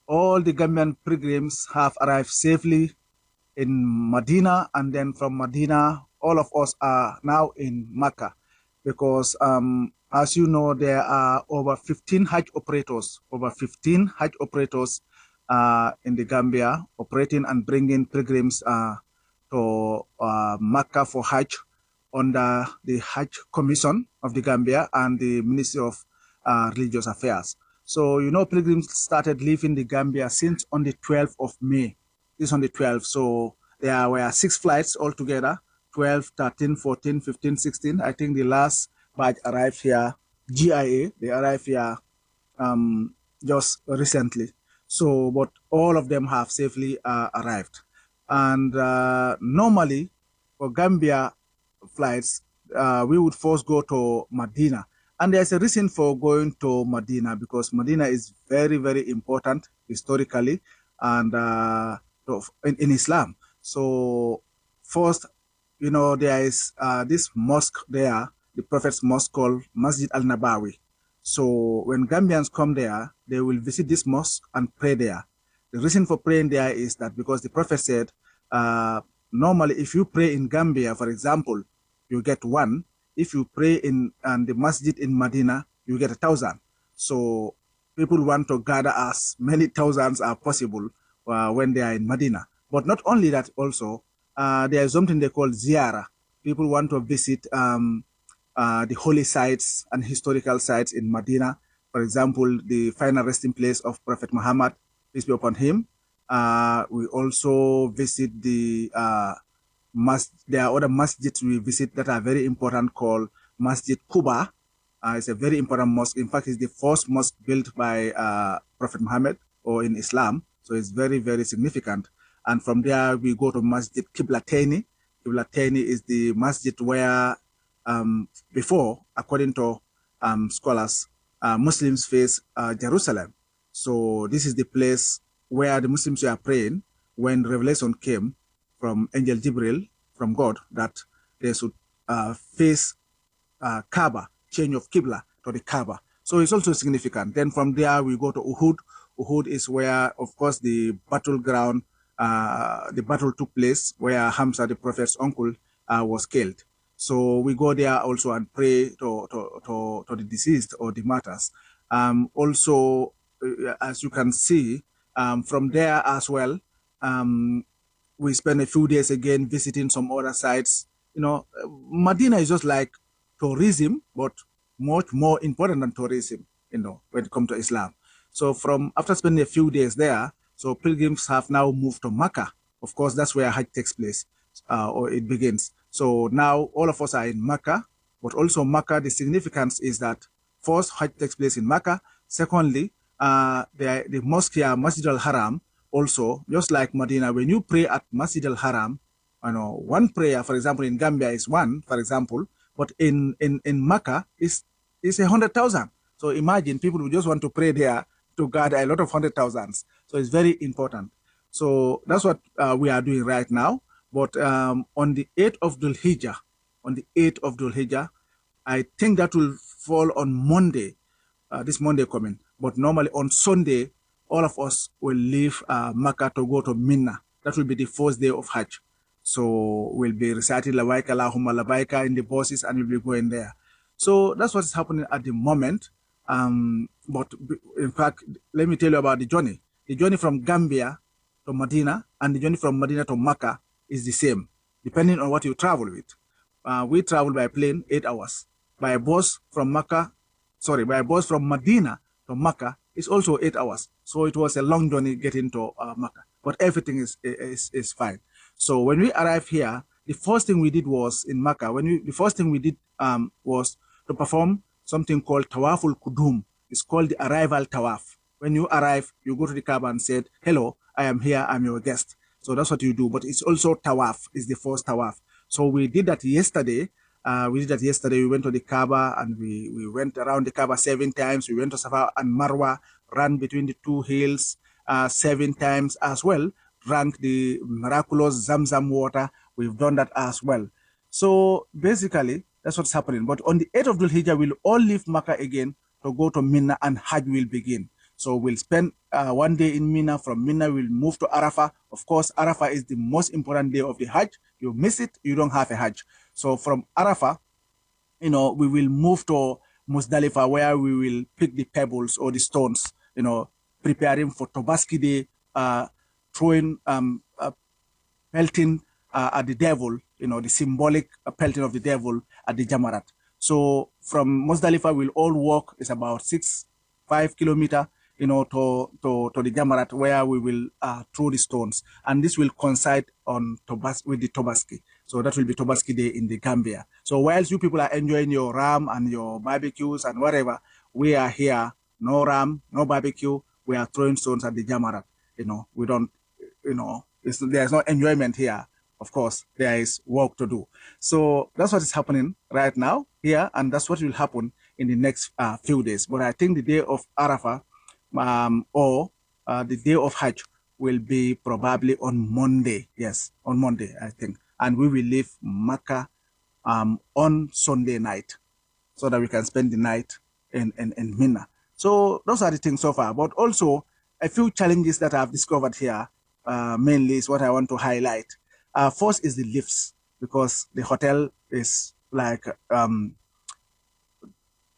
all the Gambian pilgrims have arrived safely in Medina, and then from Medina, all of us are now in Mecca because, as you know, there are over 15 Hajj operators, in the Gambia operating and bringing pilgrims to Mecca for Hajj under the Hajj Commission of the Gambia and the Ministry of Religious Affairs. So, you know, pilgrims started leaving the Gambia since on the 12th of May. This is on the 12th. So there were 6 flights altogether, 12, 13, 14, 15, 16. I think the last batch arrived here, GIA, they arrived here just recently. So, but all of them have safely arrived. And normally, for Gambia flights, we would first go to Medina. And there's a reason for going to Medina because Medina is very, very important historically and in Islam. So first, you know, there is this mosque there, the Prophet's mosque called Masjid al-Nabawi. So when Gambians come there, they will visit this mosque and pray there. The reason for praying there is that because the Prophet said, normally if you pray in Gambia, for example, you get 1. If you pray in the masjid in Medina, you get 1,000. So people want to gather as many thousands as possible when they are in Medina. But not only that, also, there is something they call ziyara. People want to visit the holy sites and historical sites in Medina. For example, the final resting place of Prophet Muhammad, peace be upon him. We also visit the there are other masjids we visit that are very important called Masjid Quba. It's a very important mosque. In fact, it's the first mosque built by Prophet Muhammad or in Islam. So it's very, very significant. And from there, we go to Masjid Qiblatayni. Qiblatayni is the masjid where before, according to scholars, Muslims face Jerusalem. So this is the place where the Muslims were praying when revelation came from Angel Jibril, from God, that they should face Kaaba, change of Qibla to the Kaaba. So it's also significant. Then from there, we go to Uhud. Uhud is where, of course, the battleground, the battle took place where Hamza, the Prophet's uncle, was killed. So we go there also and pray to the deceased or the martyrs. Also, as you can see, from there as well, we spend a few days again visiting some other sites. You know, Medina is just like tourism, but much more important than tourism, you know, when it comes to Islam. So after spending a few days there, so pilgrims have now moved to Mecca. Of course, that's where Hajj takes place, or it begins. So now all of us are in Mecca, but also Mecca, the significance is that first, Hajj takes place in Mecca. Secondly, the mosque here, Masjid al-Haram, also, just like Medina, when you pray at Masjid al-Haram, you know, one prayer, for example, in Gambia is one, for example, but in Mecca is 100,000. So imagine people who just want to pray there to gather a lot of 100,000s. So it's very important. So that's what we are doing right now. But on the 8th of Dhul Hijjah, I think that will fall on Monday, this Monday coming. But normally on Sunday, all of us will leave Makkah to go to Mina. That will be the first day of Hajj. So we'll be reciting Labaika Allahumma Labaika in the buses and we'll be going there. So that's what's happening at the moment. But in fact, let me tell you about the journey. The journey from Gambia to Medina and the journey from Medina to Makkah is the same, depending on what you travel with. We travel by plane 8 hours. By bus from Medina to Makkah is also 8 hours. So it was a long journey getting to Makkah, but everything is fine. So when we arrived here, the first thing we did was in Makkah. Was to perform something called Tawaful Kudum. It's called the arrival Tawaf. When you arrive, you go to the Kaaba and said, "Hello, I am here. I'm your guest." So that's what you do. But it's also Tawaf. It's the first Tawaf. So we did that yesterday. We went to the Kaaba and we went around the Kaaba 7 times. We went to Safa and Marwa, ran between the 2 hills 7 times as well. Drank the miraculous Zamzam water. We've done that as well. So basically, that's what's happening. But on the 8th of Dhul Hijjah, we'll all leave Makkah again to go to Mina and Hajj will begin. So we'll spend 1 day in Mina. From Mina, we'll move to Arafah. Of course, Arafah is the most important day of the Hajj. You miss it, you don't have a Hajj. So from Arafah, you know, we will move to Muzdalifah, where we will pick the pebbles or the stones, you know, preparing for Tobaski Day, throwing, pelting at the devil, you know, the symbolic pelting of the devil at the Jamarat. So from Muzdalifah, we'll all walk. It's about 5 kilometers, you know, to the Jamarat, where we will throw the stones. And this will coincide on with the Tobaski. So that will be Tobaski Day in the Gambia. So whilst you people are enjoying your ram and your barbecues and whatever, we are here, no ram, no barbecue. We are throwing stones at the Jamarat. You know, we don't, you know, there's no enjoyment here. Of course, there is work to do. So that's what is happening right now here, and that's what will happen in the next few days. But I think the day of Arafah or the day of Hajj will be probably on Monday. Yes, on Monday, I think. And we will leave Makkah on Sunday night so that we can spend the night in Mina. So those are the things so far. But also, a few challenges that I've discovered here, mainly is what I want to highlight. First is the lifts, because the hotel is like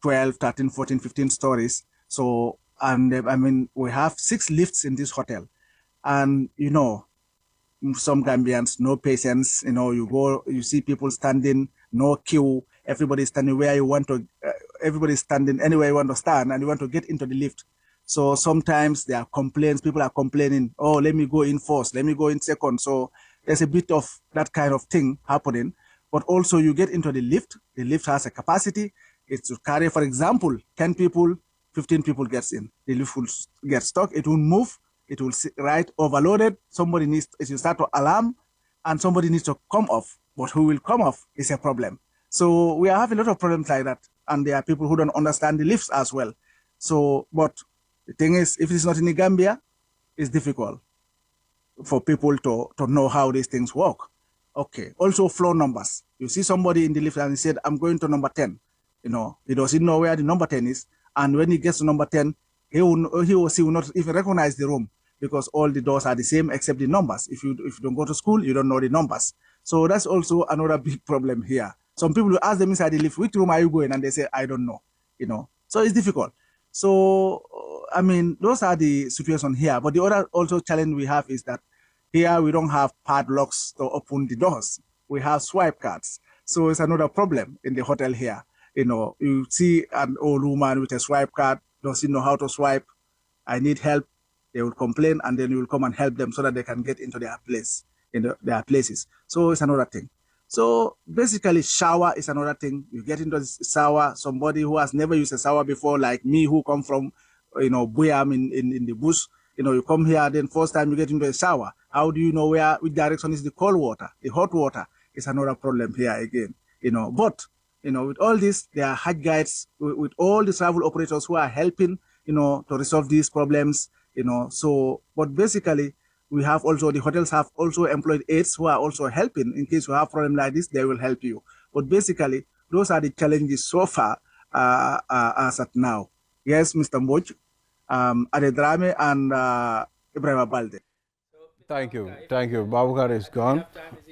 12, 13, 14, 15 stories. So, and I mean, we have 6 lifts in this hotel. And, you know, some Gambians, no patience, you know, you go, you see people standing, no queue, everybody's standing where you want to, everybody's standing anywhere you want to stand, and you want to get into the lift. So sometimes there are complaints, people are complaining, oh, let me go in first, let me go in second. So there's a bit of that kind of thing happening. But also you get into the lift has a capacity, it's to carry, for example, 10 people, 15 people gets in. The lift will get stuck, it will move, it will right overloaded. Somebody needs, it will start to alarm, and somebody needs to come off. But who will come off is a problem. So we have a lot of problems like that, and there are people who don't understand the lifts as well. So, but the thing is, if it's not in the Gambia, it's difficult for people to know how these things work. Okay. Also, floor numbers. You see somebody in the lift and he said, "I'm going to number 10." You know, he doesn't know where the number 10 is, and when he gets to number 10, he or she will not even recognize the room, because all the doors are the same except the numbers. If you don't go to school, you don't know the numbers. So that's also another big problem here. Some people will ask them inside the lift, "Which room are you going?" And they say, "I don't know." You know, so it's difficult. So, I mean, those are the situations here. But the other also challenge we have is that here we don't have padlocks to open the doors. We have swipe cards. So it's another problem in the hotel here. You know, you see an old woman with a swipe card, doesn't know how to swipe. "I need help." They will complain, and then you will come and help them so that they can get into their place, their places. So it's another thing. So basically, shower is another thing. You get into the shower, somebody who has never used a shower before, like me, who come from, you know, Buyam in the bush. You know, you come here, then first time you get into a shower. How do you know which direction is the cold water? The hot water is another problem here again. You know, but, you know, with all this, there are Hajj guides, with all the travel operators who are helping, you know, to resolve these problems. You know, so, but basically, we have also, the hotels have also employed aides who are also helping. In case you have a problem like this, they will help you. But basically, those are the challenges so far as at now. Yes, Mr. Mboj, Adedrame, and Ibrahim Balde. Thank you. Babukar is gone.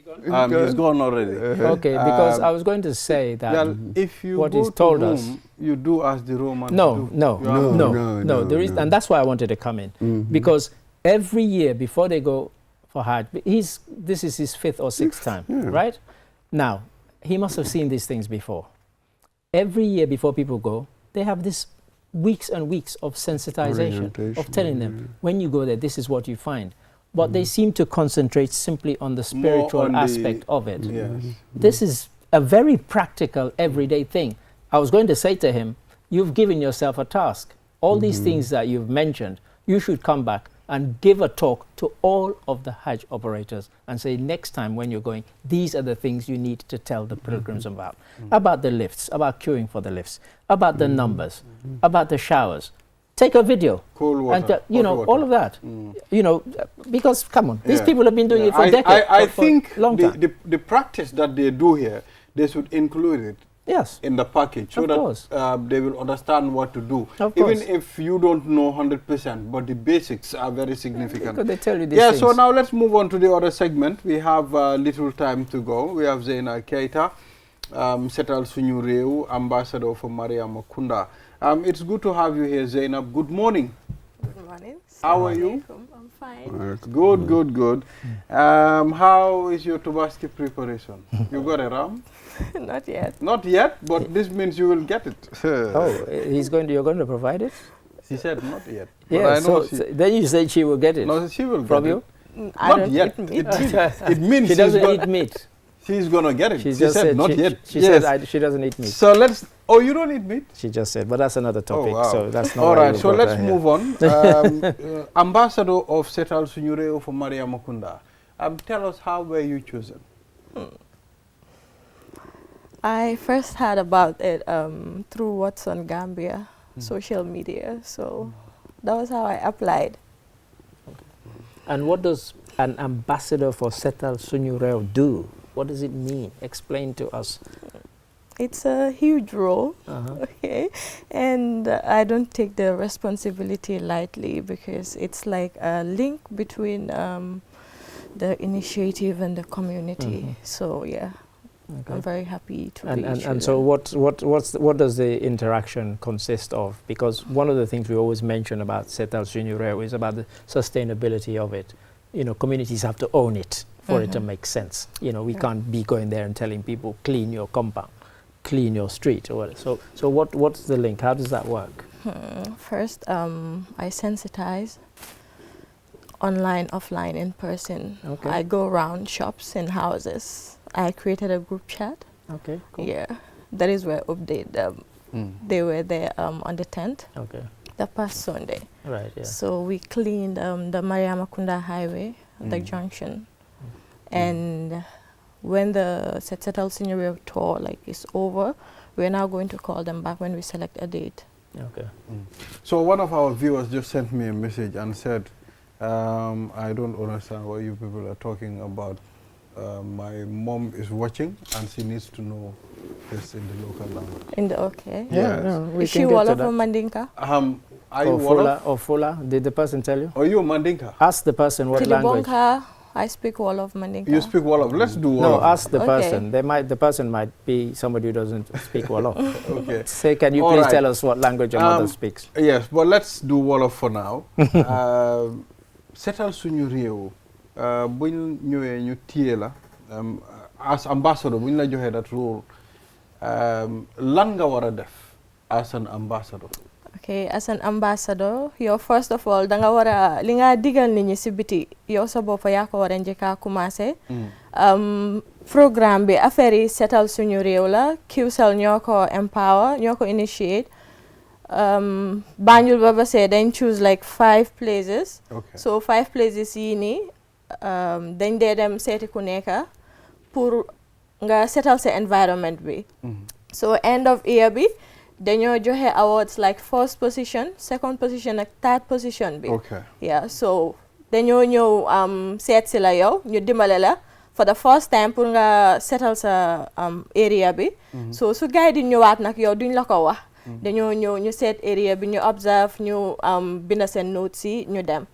He's gone already. Okay, because I was going to say that if you what go he's told to us, room, you do ask the Roman. No. There is, and that's why I wanted to come in, because every year before they go for Hajj, this is his 5th or 6th time, right? Now, he must have seen these things before. Every year before people go, they have this weeks and weeks of sensitization, of telling them, when you go there, this is what you find. But they seem to concentrate simply on the spiritual aspect of it. Yes. This is a very practical, everyday thing. I was going to say to him, you've given yourself a task. All these things that you've mentioned, you should come back and give a talk to all of the Hajj operators and say, next time when you're going, these are the things you need to tell the pilgrims about the lifts, about queuing for the lifts, about the numbers, about the showers. Take a video. Cold water. And, all of that. You know, because, come on, these people have been doing it for decades. I think long time. The practice that they do here, they should include it in the package so that they will understand what to do. Even if you don't know 100%, but the basics are very significant. Because they tell you these things. So now let's move on to the other segment. We have little time to go. We have Zainab Keita, Setal Sunyu Reu, Ambassador for Maria Mukunda. It's good to have you here, Zainab. Good morning. Good morning. How are you? I'm fine. Good. How is your Tobaski preparation? You got a ram? Not yet. Not yet, but this means you will get it. You're going to provide it? She said not yet. Yeah, so then you said she will get it. No, she will from get you? It. Not yet. It means she doesn't eat meat. She's going to get it. She said not yet. She said she doesn't eat meat. So let's... Oh, you don't eat meat? She just said, but that's another topic. Oh, wow. So that's not all right, so let's move on. Ambassador of Setal Sunyu Reu for Maria Mukunda. Tell us, how were you chosen? I first heard about it through What's on Gambia, social media. So that was how I applied. And what does an ambassador for Setal Sunyu Reu do? What does it mean? Explain to us. It's a huge role, okay, and I don't take the responsibility lightly, because it's like a link between the initiative and the community. So yeah. I'm very happy to and reach and you. so what does the interaction consist of? Because one of the things we always mention about Setal Suñu Réew is about the sustainability of it. You know, communities have to own it for it to make sense. You know, we can't be going there and telling people clean your compound, clean your street or whatever. So what's the link? How does that work? First, I sensitize online, offline, in person. Okay. I go around shops and houses. I created a group chat. Okay, cool. Yeah, that is where I update them. They were there on the 10th, Okay. the past Sunday. Right, yeah. So we cleaned the Mariamakunda Highway, the junction. And when the Setal Suñu Réew tour is over, we're now going to call them back when we select a date. Okay. So one of our viewers just sent me a message and said, I don't understand what you people are talking about. My mom is watching and she needs to know this in the local language. Okay. Yeah, no, we Is she can get to Wolof that. or Mandinka? Are you Or Fula, Wolof? or Fula? Did the person tell you? Or you Mandinka? Ask the person what language. Tilibonka, I speak Wolof, Mandinka. You speak Wolof. Let's do Wolof. No, ask the Okay. person. The person might be somebody who doesn't speak Wolof. Okay. Say, can you All please right. tell us what language your mother speaks? Yes, but let's do Wolof for now. Setal Suñu Réew buñ ñëwee ñu téye la as ambassador buñ la joxee that role lan nga war a def as an ambassador? Okay, as an ambassador, yow first of all da nga war a li nga digal nit ñi si biti yow sa bopp yaa ko war a njëkk a commencé. Programme bi affaire yi Setal Suñu Réew la QCell ñoo ko empower ñoo ko initiate. Banjul ba see dañ choose 5 places. Okay. So 5 places yii nii dañ dee dem seeti ku nekk pour nga setal sa environment bi. So end of year bi dañoo joxe awards first position, second position ak third position bi. Okay. Yeah, so dañoo ñëw seet si la yow ñu dimbale la for the first time pour nga setal sa area bi. So su gars yi di ñëwaat nag yow duñ la ko wax. dañoo ñëw ñu seet area bi ñu observe ñu binda seen notes yi ñu dem.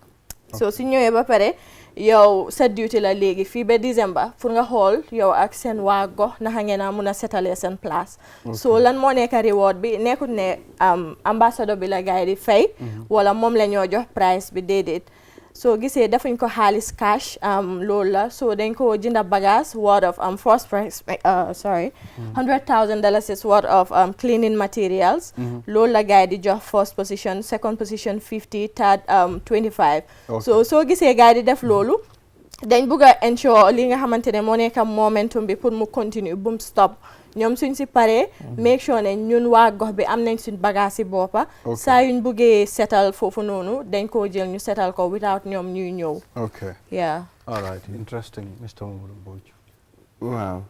So su ñëwee ba pare yow sa duty la léegi fii ba December pour nga xool yow ak seen waa gox naka ngeen a mun a setalee seen place. So lan moo nekk reward bi nekkut ne ambassadeur bi la gars yi di fay. wala moom la ñoo jox price bi déedéet. So gisee defuñ ko xaalis cash loolu la so dañ ko jënda bagage worth of first price $100,000 worth of cleaning materials. loolu la gars yi di jox first position, second position 50, third 25. So gisee gars yi di def loolu dañ bugg a ensure li nga xamante ne moo nekk momentum bi pour mu continue bu mu stop. ñoom suñ si paree make sure ne ñun waa gox bi am nañ suñ bagage si boppa saa yuñ buggee setal foofu noonu dañ koo jël ñu setal ko without ñoom ñuy ñëw. Okay. Yeah. All right. Interesting, Mr. Mamadou Mbodj. Wow.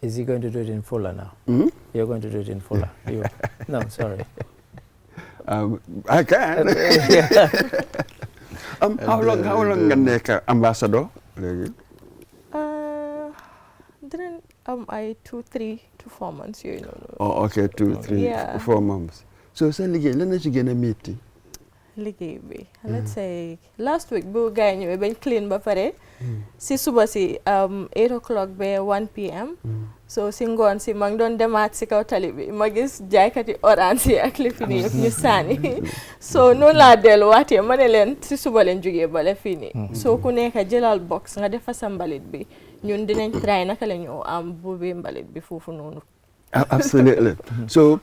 Is he going to do it in Fula now? You're going to do it in Fula? No, sorry. I can. How long nga nekk ambassador léegi? Didn't I 2 to 4 months yooyu noonu. Oh, okay, 2, 3, 4 months. So sa liggéey lan la ci gën a métti? liggéey bi. Let's say last week bu gars yi ñëwee bañ clean ba pare. si suba si 8 o'clock ba 1 PM. So si ngoon si ma ngi doon demaat si kaw tali bi ma gis jaaykati orange yi ak lifi nii yëpp ñu sànni. So noonu laa delluwaatee ma ne leen si suba leen jógee bale fii nii. So ku nekk jëlal box nga defa sa mbalit bi ñun dinañ try naka la ñu buubee mbalit bi foofu noonu. Absolutely. So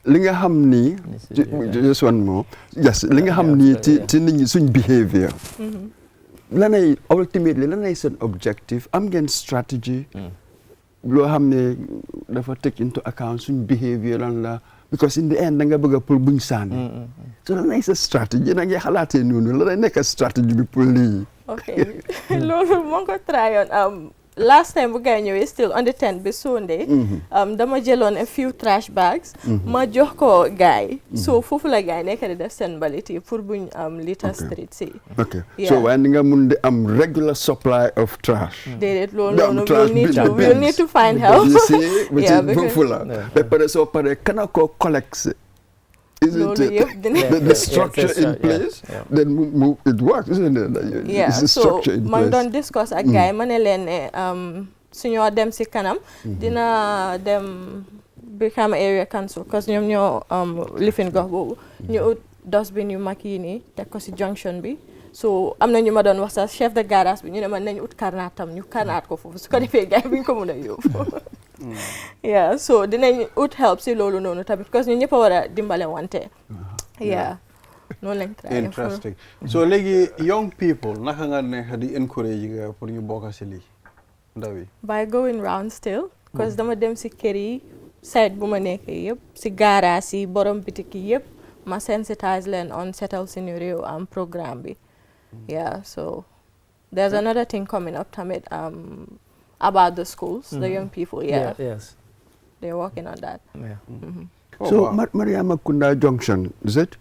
li nga xam ni just one more. Yes, li nga xam ni ci nit ñi suñ behavior. Lanay ultimately lanay seen objective am ngeen strategy. Loo xam ne dafa take into account suñ behavior lan la because in the end da nga bëgg pour buñ sànni. So lanay sa strategy na nga xalaatee noonu lanay nekk strategy bi pour lii. Okay. loolu moo ko try on last time bu gars ñëwee still on the 10th bi Sunday. dama jëloon a few trash bags. ma jox ko gars yi. So foofu la gars yi nekk di def seen mbalit yi pour buñ litter street si. Okay. So waaye ni nga mun di am regular supply of trash. déedéet loolu noonu we'll need to find help. You see, Yeah, foofu la. ba pare soo paree kana ko collecte. Isn't it? The structure in place, then it works, isn't it? Yeah, it's the so structure in man place. don't discuss ak gars yi ma ne leen suñoo dem si kanam dina dem Brikama area council because ñoom ñoo lifin gox boobu ñu ut dustbin yu mag yi nii teg ko si junction bi so am na ñu ma doon wax sax chef de garage bi ñu ne man nañu ut karnaat tam ñu karnaat ko foofu su ko defee gars yi buñ ko mën a yóbbu yeah so dinañ ut help si loolu noonu tamit because ñu ñëpp a war a dimbale wante yeah noonu lañ try interesting so léegi young people naka nga nekk di encourage nga pour ñu bokk si lii ndaw yi by going round still because dama dem si kër yi site bu ma nekk yëpp si garage yi borom bitik yi yëpp ma sensitise leen on setal suñu réew am programme bi yeah so there's another thing coming up tamit about the schools the young people yes they're working on that So Mariama Kunda Junction, is it?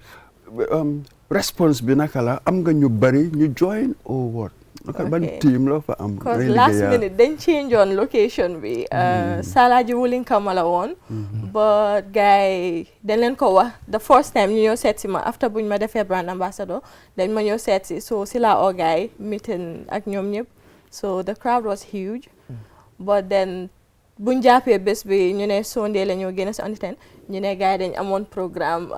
Response bi naka la am nga ñu bari ñu join or what? Ban team la fa am. Because last minute dañ change on location bi. Salaji Wuling Kamala woon. But guy dañ leen ko wax the first time ñu ñëw seet si ma after buñ ma defee brand ambassador dañ ma ñëw seet si so si la oo guy meeting ak ñoom ñëpp so the crowd was huge. But then buñ jàppee bés bi ñu ne Sunday la ñoo génn si on the 10 ñu ne gars yi dañ amoon programme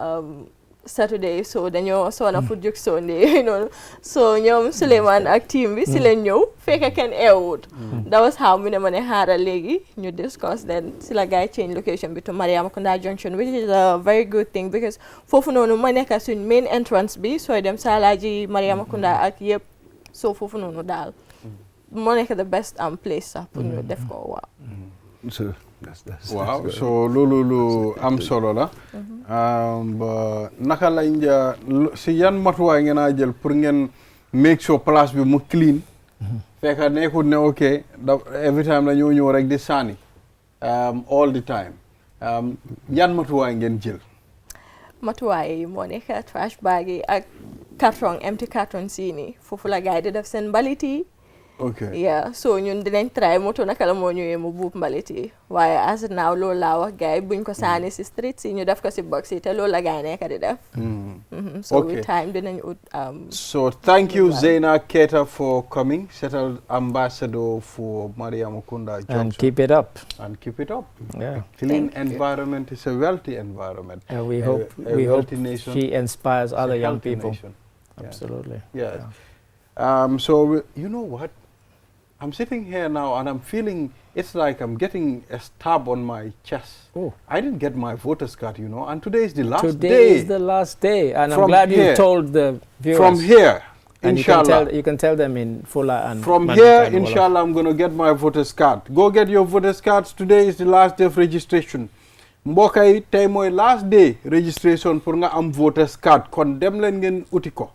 Saturday so dañoo soona pour jóg Sunday noonu so ñoom Souleymane ak team bi si leen ñëw fekk kenn eewut that was how mu ne ma ne xaaral léegi ñu discuss then si la gars yi change location bi to Mariama Kunda Junction which is a very good thing because foofu noonu ma nekk suñ main entrance bi sooy dem Salaji Mariama Kunda ak yëpp so foofu noonu daal moo nekk the best place sax pour ñu def ko waaw So that's waaw so loolu lu am solo la ba naka lañ si yan matuwaay ngeen a jël pour ngeen make sure place bi mu clean fekk nekkul ne ok every time la ñoo ñëw rek di sànni all the time yan matuwaay ngeen jël matuwaay yi moo nekk trash bag yi ak carton empty carton si nii foofu la gars yi di def seen mbalit yi ok yeah so ñun dinañ try moto naka la moo ñëwee mu buub mbalit yi waaye as now loolu laa wax gars yi buñ ko saani si street si ñu def ko si box yi te loolu la gars yi nekk di def so with time dinañ ut so thank you Zeina Keita for coming settled ambassador for Mariama Kunda Junction and keep it up yeah clean environment is a wealthy environment and we hope she inspires other young people absolutely yeah. So you know what? I'm sitting here now and I'm feeling it's like I'm getting a stab on my chest. Oh. I didn't get my voter's card, you know, and today is the last day. Today is the last day, and I'm glad you told the viewers. From here, and inshallah. You can tell them in Fula and from here, inshallah, I'm going to get my voter's card. Go get your voter's cards. Today is the last day of registration. Mbokk yi tey mooy last day registration pour nga am voter's card kon dem leen ngeen uti ko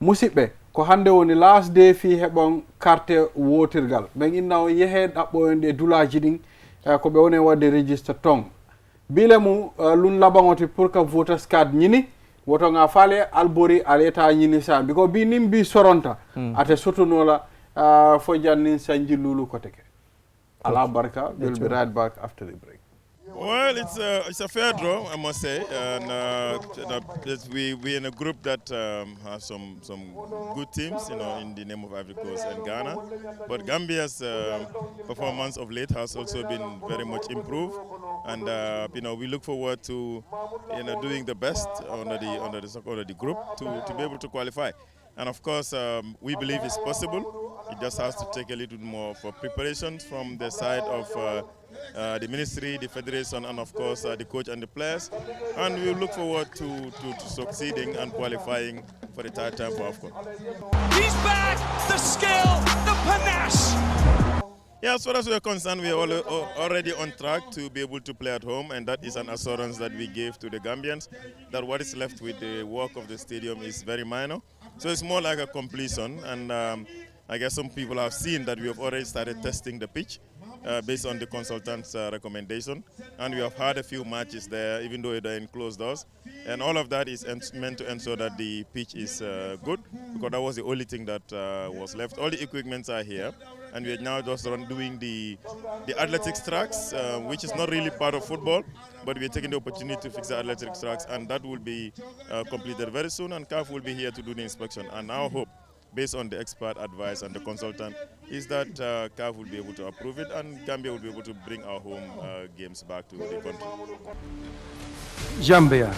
musidɓe ko hande woni last day fi heɓon carte wotirgal ɓen innaw yehe ɗaɓɓoyonde dulaji ɗin ko ɓe woni wadde registre ton bile mu lun laɓagoti pour que voters card ñini woto nga faale albori aleta ñini sa biko bi nim bi soronta ate sotonola fo jannin sanji lulu koteke ala barka we'll be right back after the break. Well, it's a fair draw, I must say, and we're in a group that has some good teams, you know, in the name of Ivory Coast and Ghana. But Gambia's performance of late has also been very much improved, and you know, we look forward to doing the best under the group to be able to qualify. And of course, we believe it's possible. It just has to take a little more for preparations from the side of the ministry, the federation, and of course the coach and the players. And we look forward to succeeding and qualifying for the third time for AFCON. He's back! The skill, the panache! Yeah, as far as we're concerned, we are already on track to be able to play at home, and that is an assurance that we gave to the Gambians, that what is left with the work of the stadium is very minor. So it's more like a completion, and I guess some people have seen that we have already started testing the pitch based on the consultant's recommendation, and we have had a few matches there, even though they're in closed doors, and all of that is meant to ensure that the pitch is good, because that was the only thing that was left. All the equipments are here, and we are now just doing the athletics tracks, which is not really part of football, but we are taking the opportunity to fix the athletics tracks, and that will be completed very soon, and CAF will be here to do the inspection. And our hope based on the expert advice and the consultant, is that CAF will be able to approve it and Gambia will be able to bring our home games back to the country. Gambia.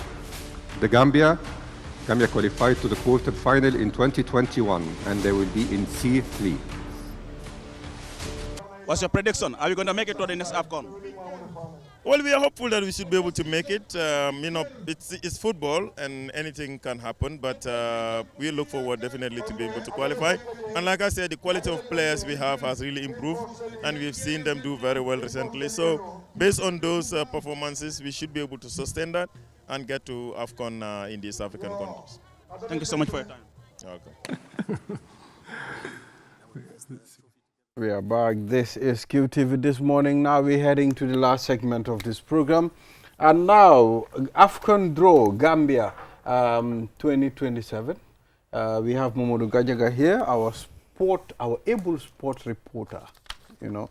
The Gambia qualified to the quarter-final in 2021 and they will be in C3. What's your prediction? Are we going to make it to the next AFCON? Well, we are hopeful that we should be able to make it. You know, it's football and anything can happen, but we look forward definitely to be able to qualify. And like I said, the quality of players we have has really improved and we've seen them do very well recently. So based on those performances, we should be able to sustain that and get to AFCON in these African countries. Thank you so much for your time. Okay. We are back. This is QTV This Morning. Now we're heading to the last segment of this program. And now, AFCON draw, Gambia 2027. We have Momodu Gajaga here, our able sport reporter, you know,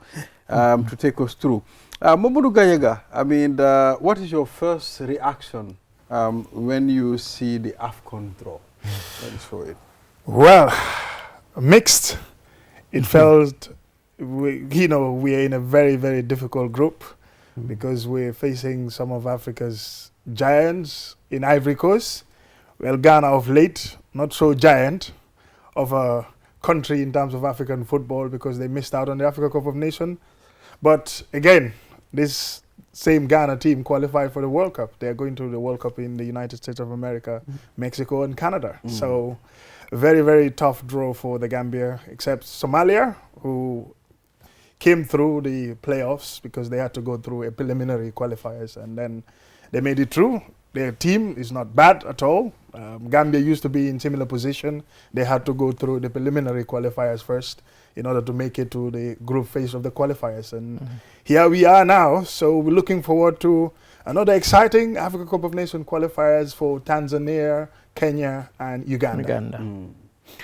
to take us through. Momodu Gajaga, I mean, what is your first reaction when you see the AFCON draw? Let's show it. Well, mixed. It felt, we are in a very, very difficult group because we're facing some of Africa's giants in Ivory Coast. Well, Ghana of late, not so giant of a country in terms of African football because they missed out on the Africa Cup of Nations. But again, this same Ghana team qualified for the World Cup. They're going to the World Cup in the United States of America, Mexico and Canada. So very, very tough draw for the Gambia, except Somalia, who came through the playoffs because they had to go through a preliminary qualifiers and then they made it through. Their team is not bad at all. Gambia used to be in similar position. They had to go through the preliminary qualifiers first in order to make it to the group phase of the qualifiers. And here we are now. So we're looking forward to another exciting Africa Cup of Nations qualifiers for Tanzania, Kenya, and Uganda.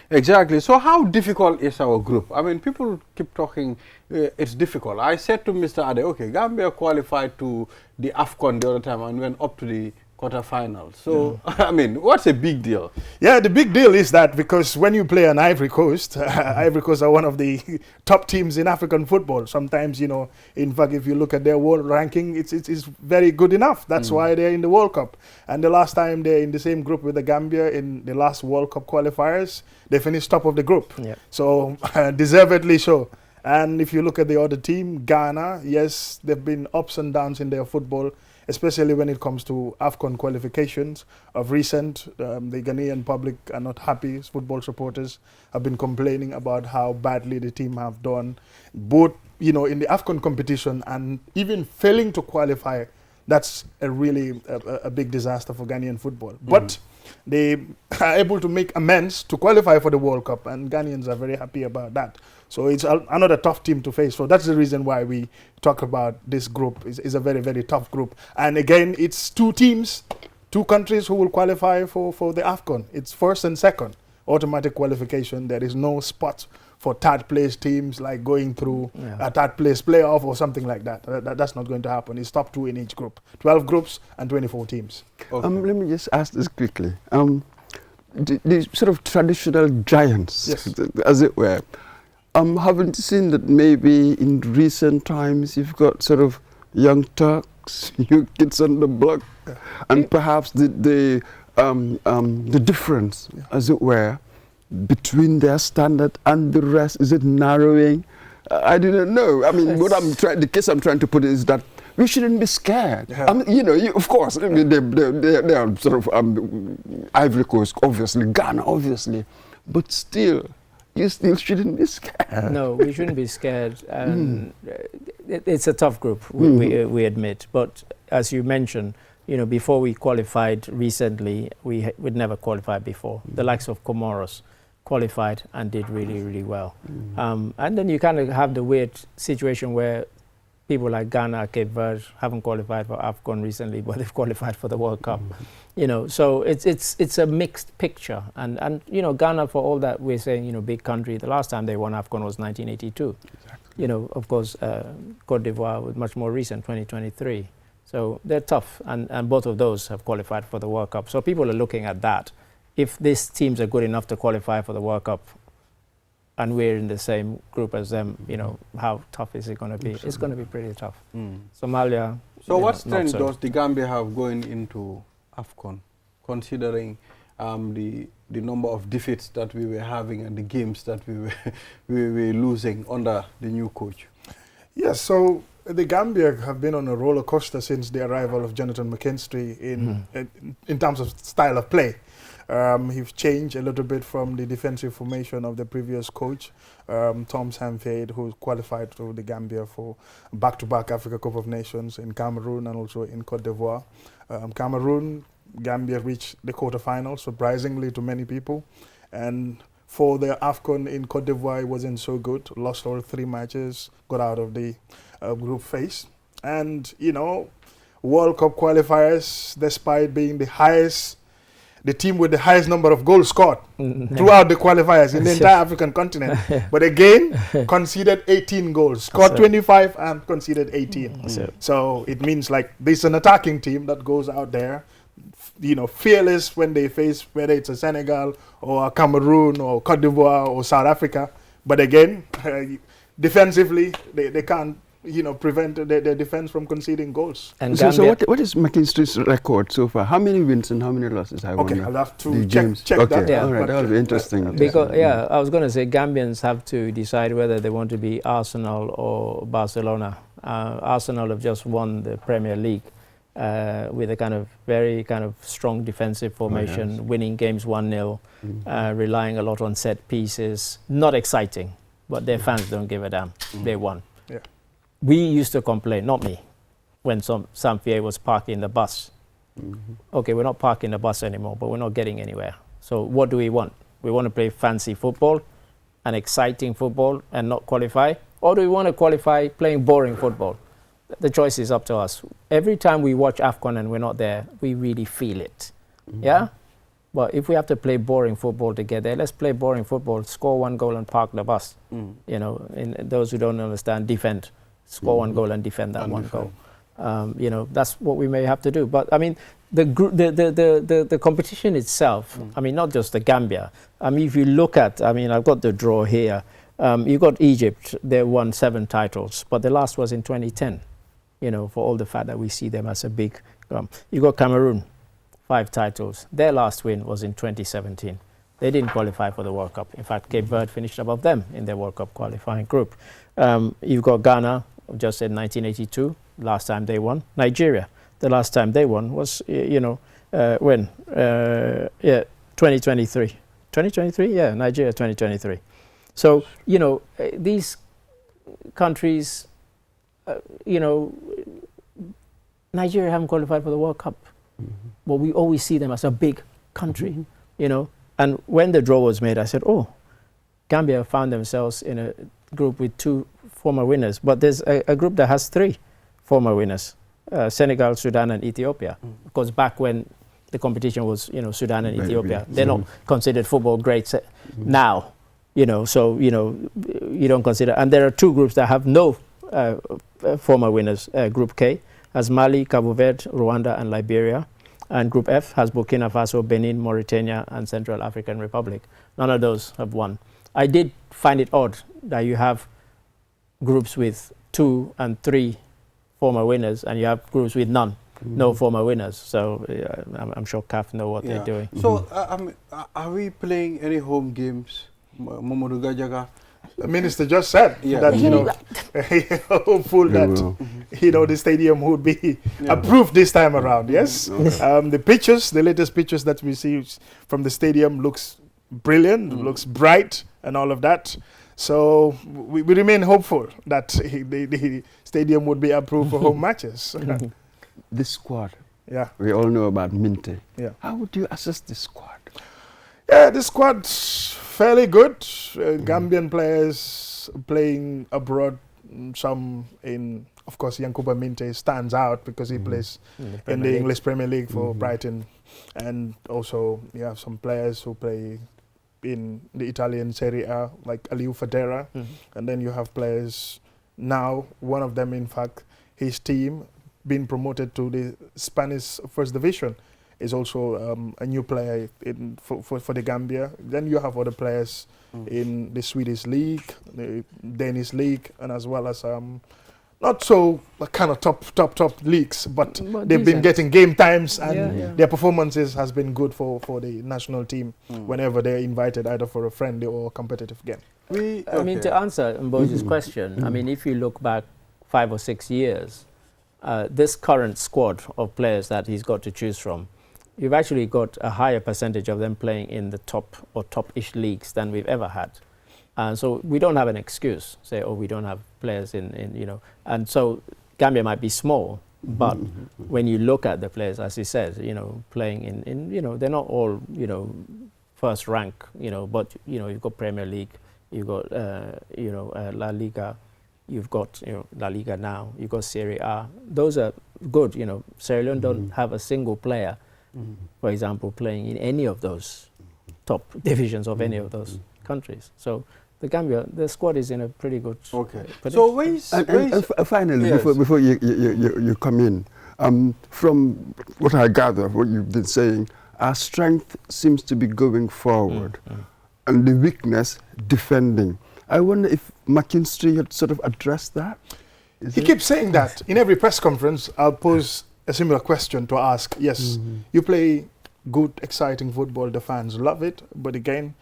Exactly. So how difficult is our group? I mean, people keep talking, it's difficult. I said to Mr. Ade, okay, Gambia qualified to the AFCON the other time and went up to the quarterfinals. So, I mean, what's a big deal? Yeah, the big deal is that because when you play on Ivory Coast, Ivory Coast are one of the top teams in African football. Sometimes, you know, in fact, if you look at their world ranking, it's very good enough. That's why they're in the World Cup. And the last time they're in the same group with the Gambia in the last World Cup qualifiers, they finished top of the group. So, deservedly so. And if you look at the other team, Ghana, yes, they've been ups and downs in their football, especially when it comes to AFCON qualifications. Of recent, the Ghanaian public are not happy. Football supporters have been complaining about how badly the team have done, both, you know, in the AFCON competition and even failing to qualify. That's a really a big disaster for Ghanaian football. But they are able to make amends to qualify for the World Cup, and Ghanaians are very happy about that. So it's another tough team to face. So that's the reason why we talk about this group. It's a very, very tough group. And again, it's two teams, two countries who will qualify for the AFCON. It's first and second, automatic qualification. There is no spot for third place teams like going through a third place playoff or something like that. That's not going to happen. It's top two in each group. 12 groups and 24 teams. Let me just ask this quickly. The sort of traditional giants, as it were, haven't you seen that maybe in recent times you've got sort of young Turks, new kids on the block, and perhaps the difference, as it were, between their standard and the rest, is it narrowing? I didn't know. I mean, the case I'm trying to put is that we shouldn't be scared. You know, of course, I mean, they are sort of Ivory Coast, obviously, Ghana, obviously, but still, you still shouldn't be scared. No, we shouldn't be scared. It's a tough group, we admit. But as you mentioned, you know, before we qualified recently, we'd never qualified before. The likes of Comoros qualified and did really, really well. And then you kind of have the weird situation where people like Ghana, Cape Verde haven't qualified for AFCON recently, but they've qualified for the World Cup. You know, so it's a mixed picture. And you know, Ghana, for all that we're saying, you know, big country, the last time they won AFCON was 1982. You know, of course, Cote d'Ivoire was much more recent, 2023. So they're tough, and both of those have qualified for the World Cup. So people are looking at that. If these teams are good enough to qualify for the World Cup, and we're in the same group as them, you know, how tough is it going to be? It's going to be pretty tough. Somalia. So what strength does the Gambia have going into AFCON, considering the number of defeats that we were having and the games that we were losing under the new coach? Yes, so the Gambia have been on a roller coaster since the arrival of Jonathan McKinstry in terms of style of play. He's changed a little bit from the defensive formation of the previous coach, Tom Samphaid, who qualified to the Gambia for back-to-back Africa Cup of Nations in Cameroon and also in Cote d'Ivoire. Cameroon, Gambia reached the quarterfinals, surprisingly to many people. And for the AFCON in Cote d'Ivoire, it wasn't so good. Lost all 3 matches, got out of the group phase. And, you know, World Cup qualifiers, despite being the team with the highest number of goals scored throughout the qualifiers in the entire African continent. But again, conceded 18 goals, scored 25 and conceded 18. So it means like this is an attacking team that goes out there, you know, fearless when they face, whether it's a Senegal or a Cameroon or Cote d'Ivoire or South Africa. But again, defensively, they can't, you know, prevent their defense from conceding goals. And so what is McKinstry's record so far? How many wins and how many losses have Okay, I'll have to check okay. that. Yeah. All right, that will be interesting. Because, I was going to say Gambians have to decide whether they want to be Arsenal or Barcelona. Arsenal have just won the Premier League with a very strong defensive formation, winning games 1-0, relying a lot on set pieces. Not exciting, but their fans don't give a damn. They won. Yeah. We used to complain, not me, when Samphaid was parking the bus. Okay, we're not parking the bus anymore, but we're not getting anywhere. So what do we want? We want to play fancy football and exciting football and not qualify? Or do we want to qualify playing boring football? The choice is up to us. Every time we watch AFCON and we're not there, we really feel it. Yeah? But if we have to play boring football together, let's play boring football, score 1 goal and park the bus. You know, and those who don't understand, defend. Score 1 goal and defend that 1 goal. You know, that's what we may have to do. But I mean, the competition itself, I mean, not just the Gambia. I mean, if you look at, I mean, I've got the draw here. You got Egypt, they won 7 titles, but the last was in 2010, you know, for all the fact that we see them as a big, you got Cameroon, 5 titles. Their last win was in 2017. They didn't qualify for the World Cup. In fact, Cape Verde finished above them in their World Cup qualifying group. You've got Ghana, just said 1982, last time they won. Nigeria, the last time they won was, when? 2023. 2023? Yeah, Nigeria 2023. So, you know, these countries, Nigeria haven't qualified for the World Cup. But we always see them as a big country, you know. And when the draw was made, I said, oh, Gambia found themselves in a group with 2 former winners. But there's a group that has 3 former winners, Senegal, Sudan, and Ethiopia. Because back when the competition was, Sudan and Ethiopia, they're not considered football greats now, so, you don't consider. And there are 2 groups that have no former winners. Group K has Mali, Cabo Verde, Rwanda, and Liberia. And Group F has Burkina Faso, Benin, Mauritania, and Central African Republic. None of those have won. I did find it odd that you have groups with 2 and 3 former winners, and you have groups with none, no former winners. So I'm sure CAF know what they're doing. So are we playing any home games, Mamadou Gajaga? The minister just said that, hopeful that, the stadium would be approved this time around, yes? The pictures, the latest pictures that we see from the stadium looks brilliant, looks bright and all of that. So we remain hopeful that the stadium would be approved for home matches. This squad, yeah, we all know about Minte. Yeah. How would you assess this squad? Yeah, the squad's fairly good. Gambian players playing abroad, some in, of course, Yankuba Minte stands out because he plays in the English Premier League for Brighton. And also you have some players who play in the Italian Serie A, like Aliou Fadera. And then you have players now, one of them, in fact, his team been promoted to the Spanish First Division is also a new player for the Gambia. Then you have other players in the Swedish league, the Danish league, and as well as not so kind of top leagues, but they've been getting game times, and their performances has been good for the national team whenever they're invited either for a friendly or competitive game. I mean, to answer Mboji's question, I mean, if you look back 5 or 6 years, this current squad of players that he's got to choose from, you've actually got a higher percentage of them playing in the top or top-ish leagues than we've ever had. So we don't have an excuse, say, oh, we don't have players in, you know. And so Gambia might be small, but when you look at the players, as he says, you know, playing in, you know, they're not all, you know, first rank, you know, but, you know, you've got Premier League, you've got, you know, La Liga, you've got, you know, La Liga now, you've got Serie A. Those are good, you know. Sierra Leone don't have a single player, for example, playing in any of those top divisions of any of those countries. So the Gambia, the squad is in a pretty good position. So finally, yes, before you come in, from what I gather, what you've been saying, our strength seems to be going forward, and the weakness defending. I wonder if McKinstry had sort of addressed that. He keeps saying that. In every press conference, I'll pose a similar question to ask. Yes, you play good, exciting football. The fans love it, but again,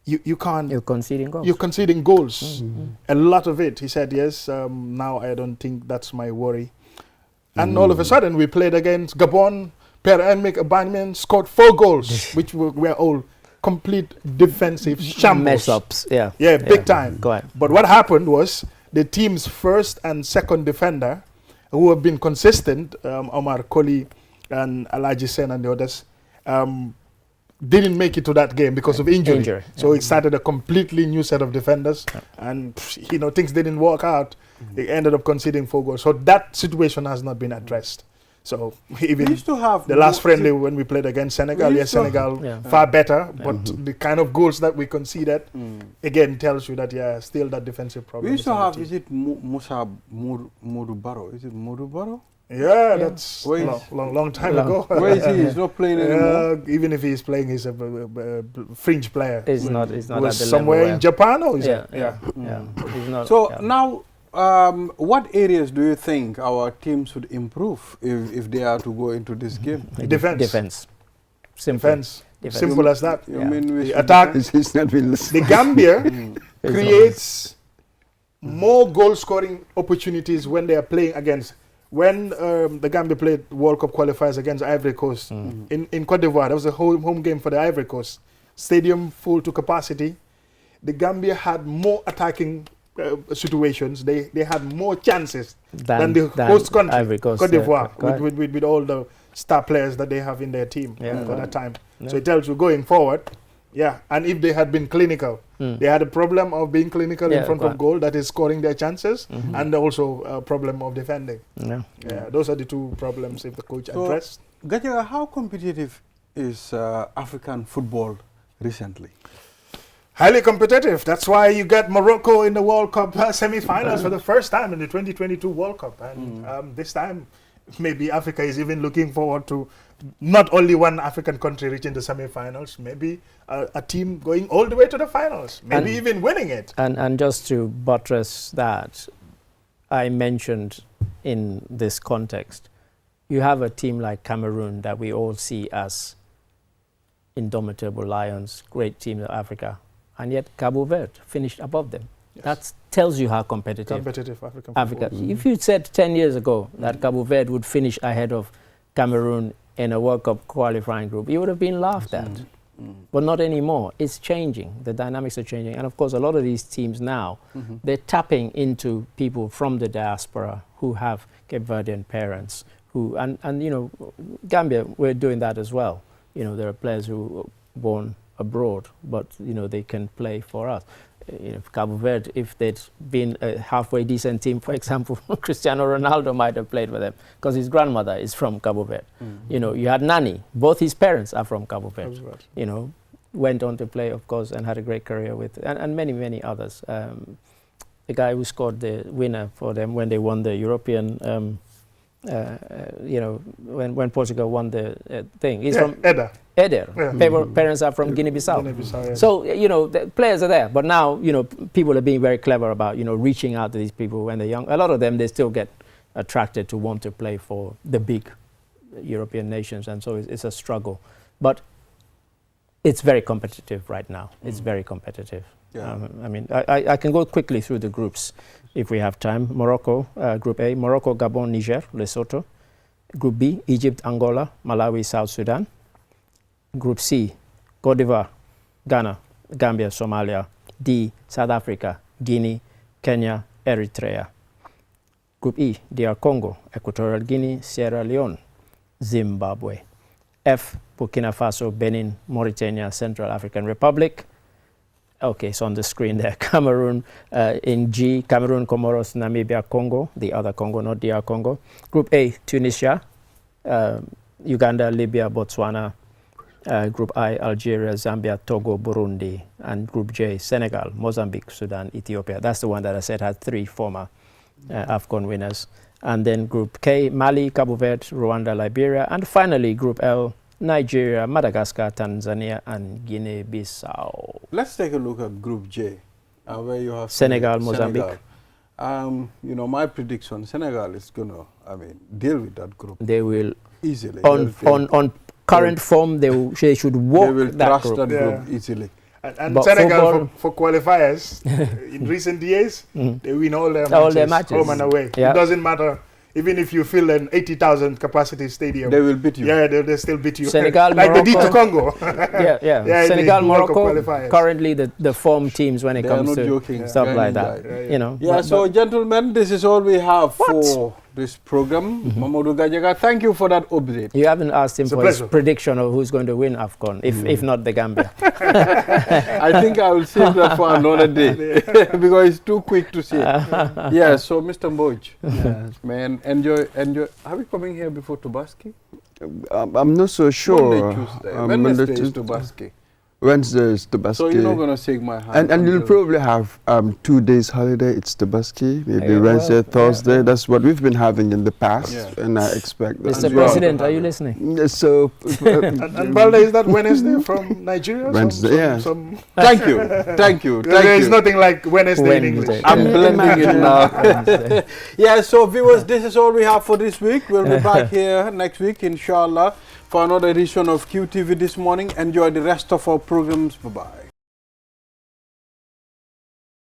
you can't. You're conceding goals. You're conceding goals. A lot of it. He said, yes, now I don't think that's my worry. And all of a sudden, we played against Gabon. Pierre-Emerick Aubameyang scored 4 goals, which were all complete defensive shambles. Mess-ups, big time. Go ahead. But what happened was the team's first and second defender, who have been consistent, Omar Colley and Alaji Sen and the others, didn't make it to that game because of injury. So it started a completely new set of defenders, and you know, things didn't work out. They ended up conceding 4 goals. So that situation has not been addressed. So even used to have the last friendly when we played against Senegal, Senegal far better, but the kind of goals that we conceded again tells you that still that defensive problem. We used to have, is it Musa Modu Baro? Is it Modu Baro? Yeah, that's long time ago. Where is he? He's not playing anymore. Even if he's playing, he's a fringe player. He's not at the somewhere level in Japan, or is He's not, so now, what areas do you think our team should improve if they are to go into this game? Defense. Simple as that. You mean the attack. The Gambia creates more goal-scoring opportunities when they are playing against. When the Gambia played World Cup qualifiers against Ivory Coast in Cote d'Ivoire, that was a home game for the Ivory Coast. Stadium full to capacity. The Gambia had more attacking situations. They had more chances than the host country, Ivory Coast, Cote d'Ivoire, with all the star players that they have in their team for that time. So it tells you going forward, and if they had been clinical, they had a problem of being clinical in front of goal, that is scoring their chances, and also a problem of defending. Those are the 2 problems if the coach addressed. Gajaga, how competitive is African football recently? Highly competitive. That's why you get Morocco in the World Cup semi-finals for the first time in the 2022 World Cup. And this time, maybe Africa is even looking forward to not only one African country reaching the semi-finals, maybe a team going all the way to the finals, maybe even winning it. And just to buttress that, I mentioned in this context, you have a team like Cameroon that we all see as indomitable lions, great team of Africa. And yet Cabo Verde finished above them. That tells you how competitive Africa. If you said 10 years ago that Cabo Verde would finish ahead of Cameroon in a World Cup qualifying group, you would have been laughed at. But not anymore. It's changing. The dynamics are changing. And of course, a lot of these teams now, they're tapping into people from the diaspora who have Cape Verdean parents. And you know, Gambia, we're doing that as well. You know, there are players who were born abroad, but you know, they can play for us. You know, Cabo Verde, if they'd been a halfway decent team, for example, Cristiano Ronaldo might have played with them because his grandmother is from Cabo Verde. You know, you had Nani, both his parents are from Cabo Verde. You know, went on to play, of course, and had a great career with, and many, many others. The guy who scored the winner for them when they won the European you know, when Portugal won the thing. He's Yeah, from Eder. Eder. Yeah. Parents are from Guinea-Bissau. Guinea-Bissau, yes. So, you know, the players are there. But now, you know, people are being very clever about, you know, reaching out to these people when they're young. A lot of them, they still get attracted to want to play for the big European nations. And so it's a struggle. But it's very competitive right now. It's very competitive. Yeah. I mean, I can go quickly through the groups if we have time. Morocco, Group A, Morocco, Gabon, Niger, Lesotho. Group B, Egypt, Angola, Malawi, South Sudan. Group C, Cote d'Ivoire, Ghana, Gambia, Somalia. D, South Africa, Guinea, Kenya, Eritrea. Group E, DR Congo, Equatorial Guinea, Sierra Leone, Zimbabwe. F, Burkina Faso, Benin, Mauritania, Central African Republic. Okay, it's on the screen there. Cameroon in G, Cameroon, Comoros, Namibia, Congo, the other Congo, not DR Congo. Group A, Tunisia, Uganda, Libya, Botswana. Group I, Algeria, Zambia, Togo, Burundi. And Group J, Senegal, Mozambique, Sudan, Ethiopia. That's the one that I said had 3 former AFCON winners. And then Group K, Mali, Cabo Verde, Rwanda, Liberia. And finally, Group L, Nigeria, Madagascar, Tanzania, and Guinea-Bissau. Let's take a look at Group J, where you have Senegal, Mozambique. You know, my prediction, Senegal is going to, deal with that group. They will easily. On current form, they should walk they will that trust group. that group easily. And Senegal, for qualifiers, in recent years, they win all their matches, home and away. Yeah. It doesn't matter. Even if you fill an 80,000 capacity stadium, they will beat you. Yeah, they still beat you. Senegal, like Morocco. they did to Congo. yeah. Senegal, Morocco, currently the form teams when it comes to stuff like that. You know. Yeah. So, gentlemen, this is all we have for this program. Mamadou Gadiaga, thank you for that update. You haven't asked him for his prediction of who's going to win AFCON, if not the Gambia. I think I will save that for another day because it's too quick to say. Yeah. So, Mr. Mboj, man, enjoy. Are we coming here before Tobaski? I'm not so sure. Monday, Tuesday. Wednesday is Tobaski. Wednesday is Tobaski. So you're not going to shake my hand? And you'll probably have 2 days holiday. It's Tobaski, maybe Wednesday, Thursday. That's what we've been having in the past, and I expect that. Mr. President, are you listening? So, and Balde, is that Wednesday from Nigeria? Wednesday, Thank you. There is nothing like Wednesday in English. I'm blending it now. Yeah, so viewers, this is all we have for this week. We'll be back here next week, inshallah, for another edition of QTV This Morning. Enjoy the rest of our programs. Bye-bye.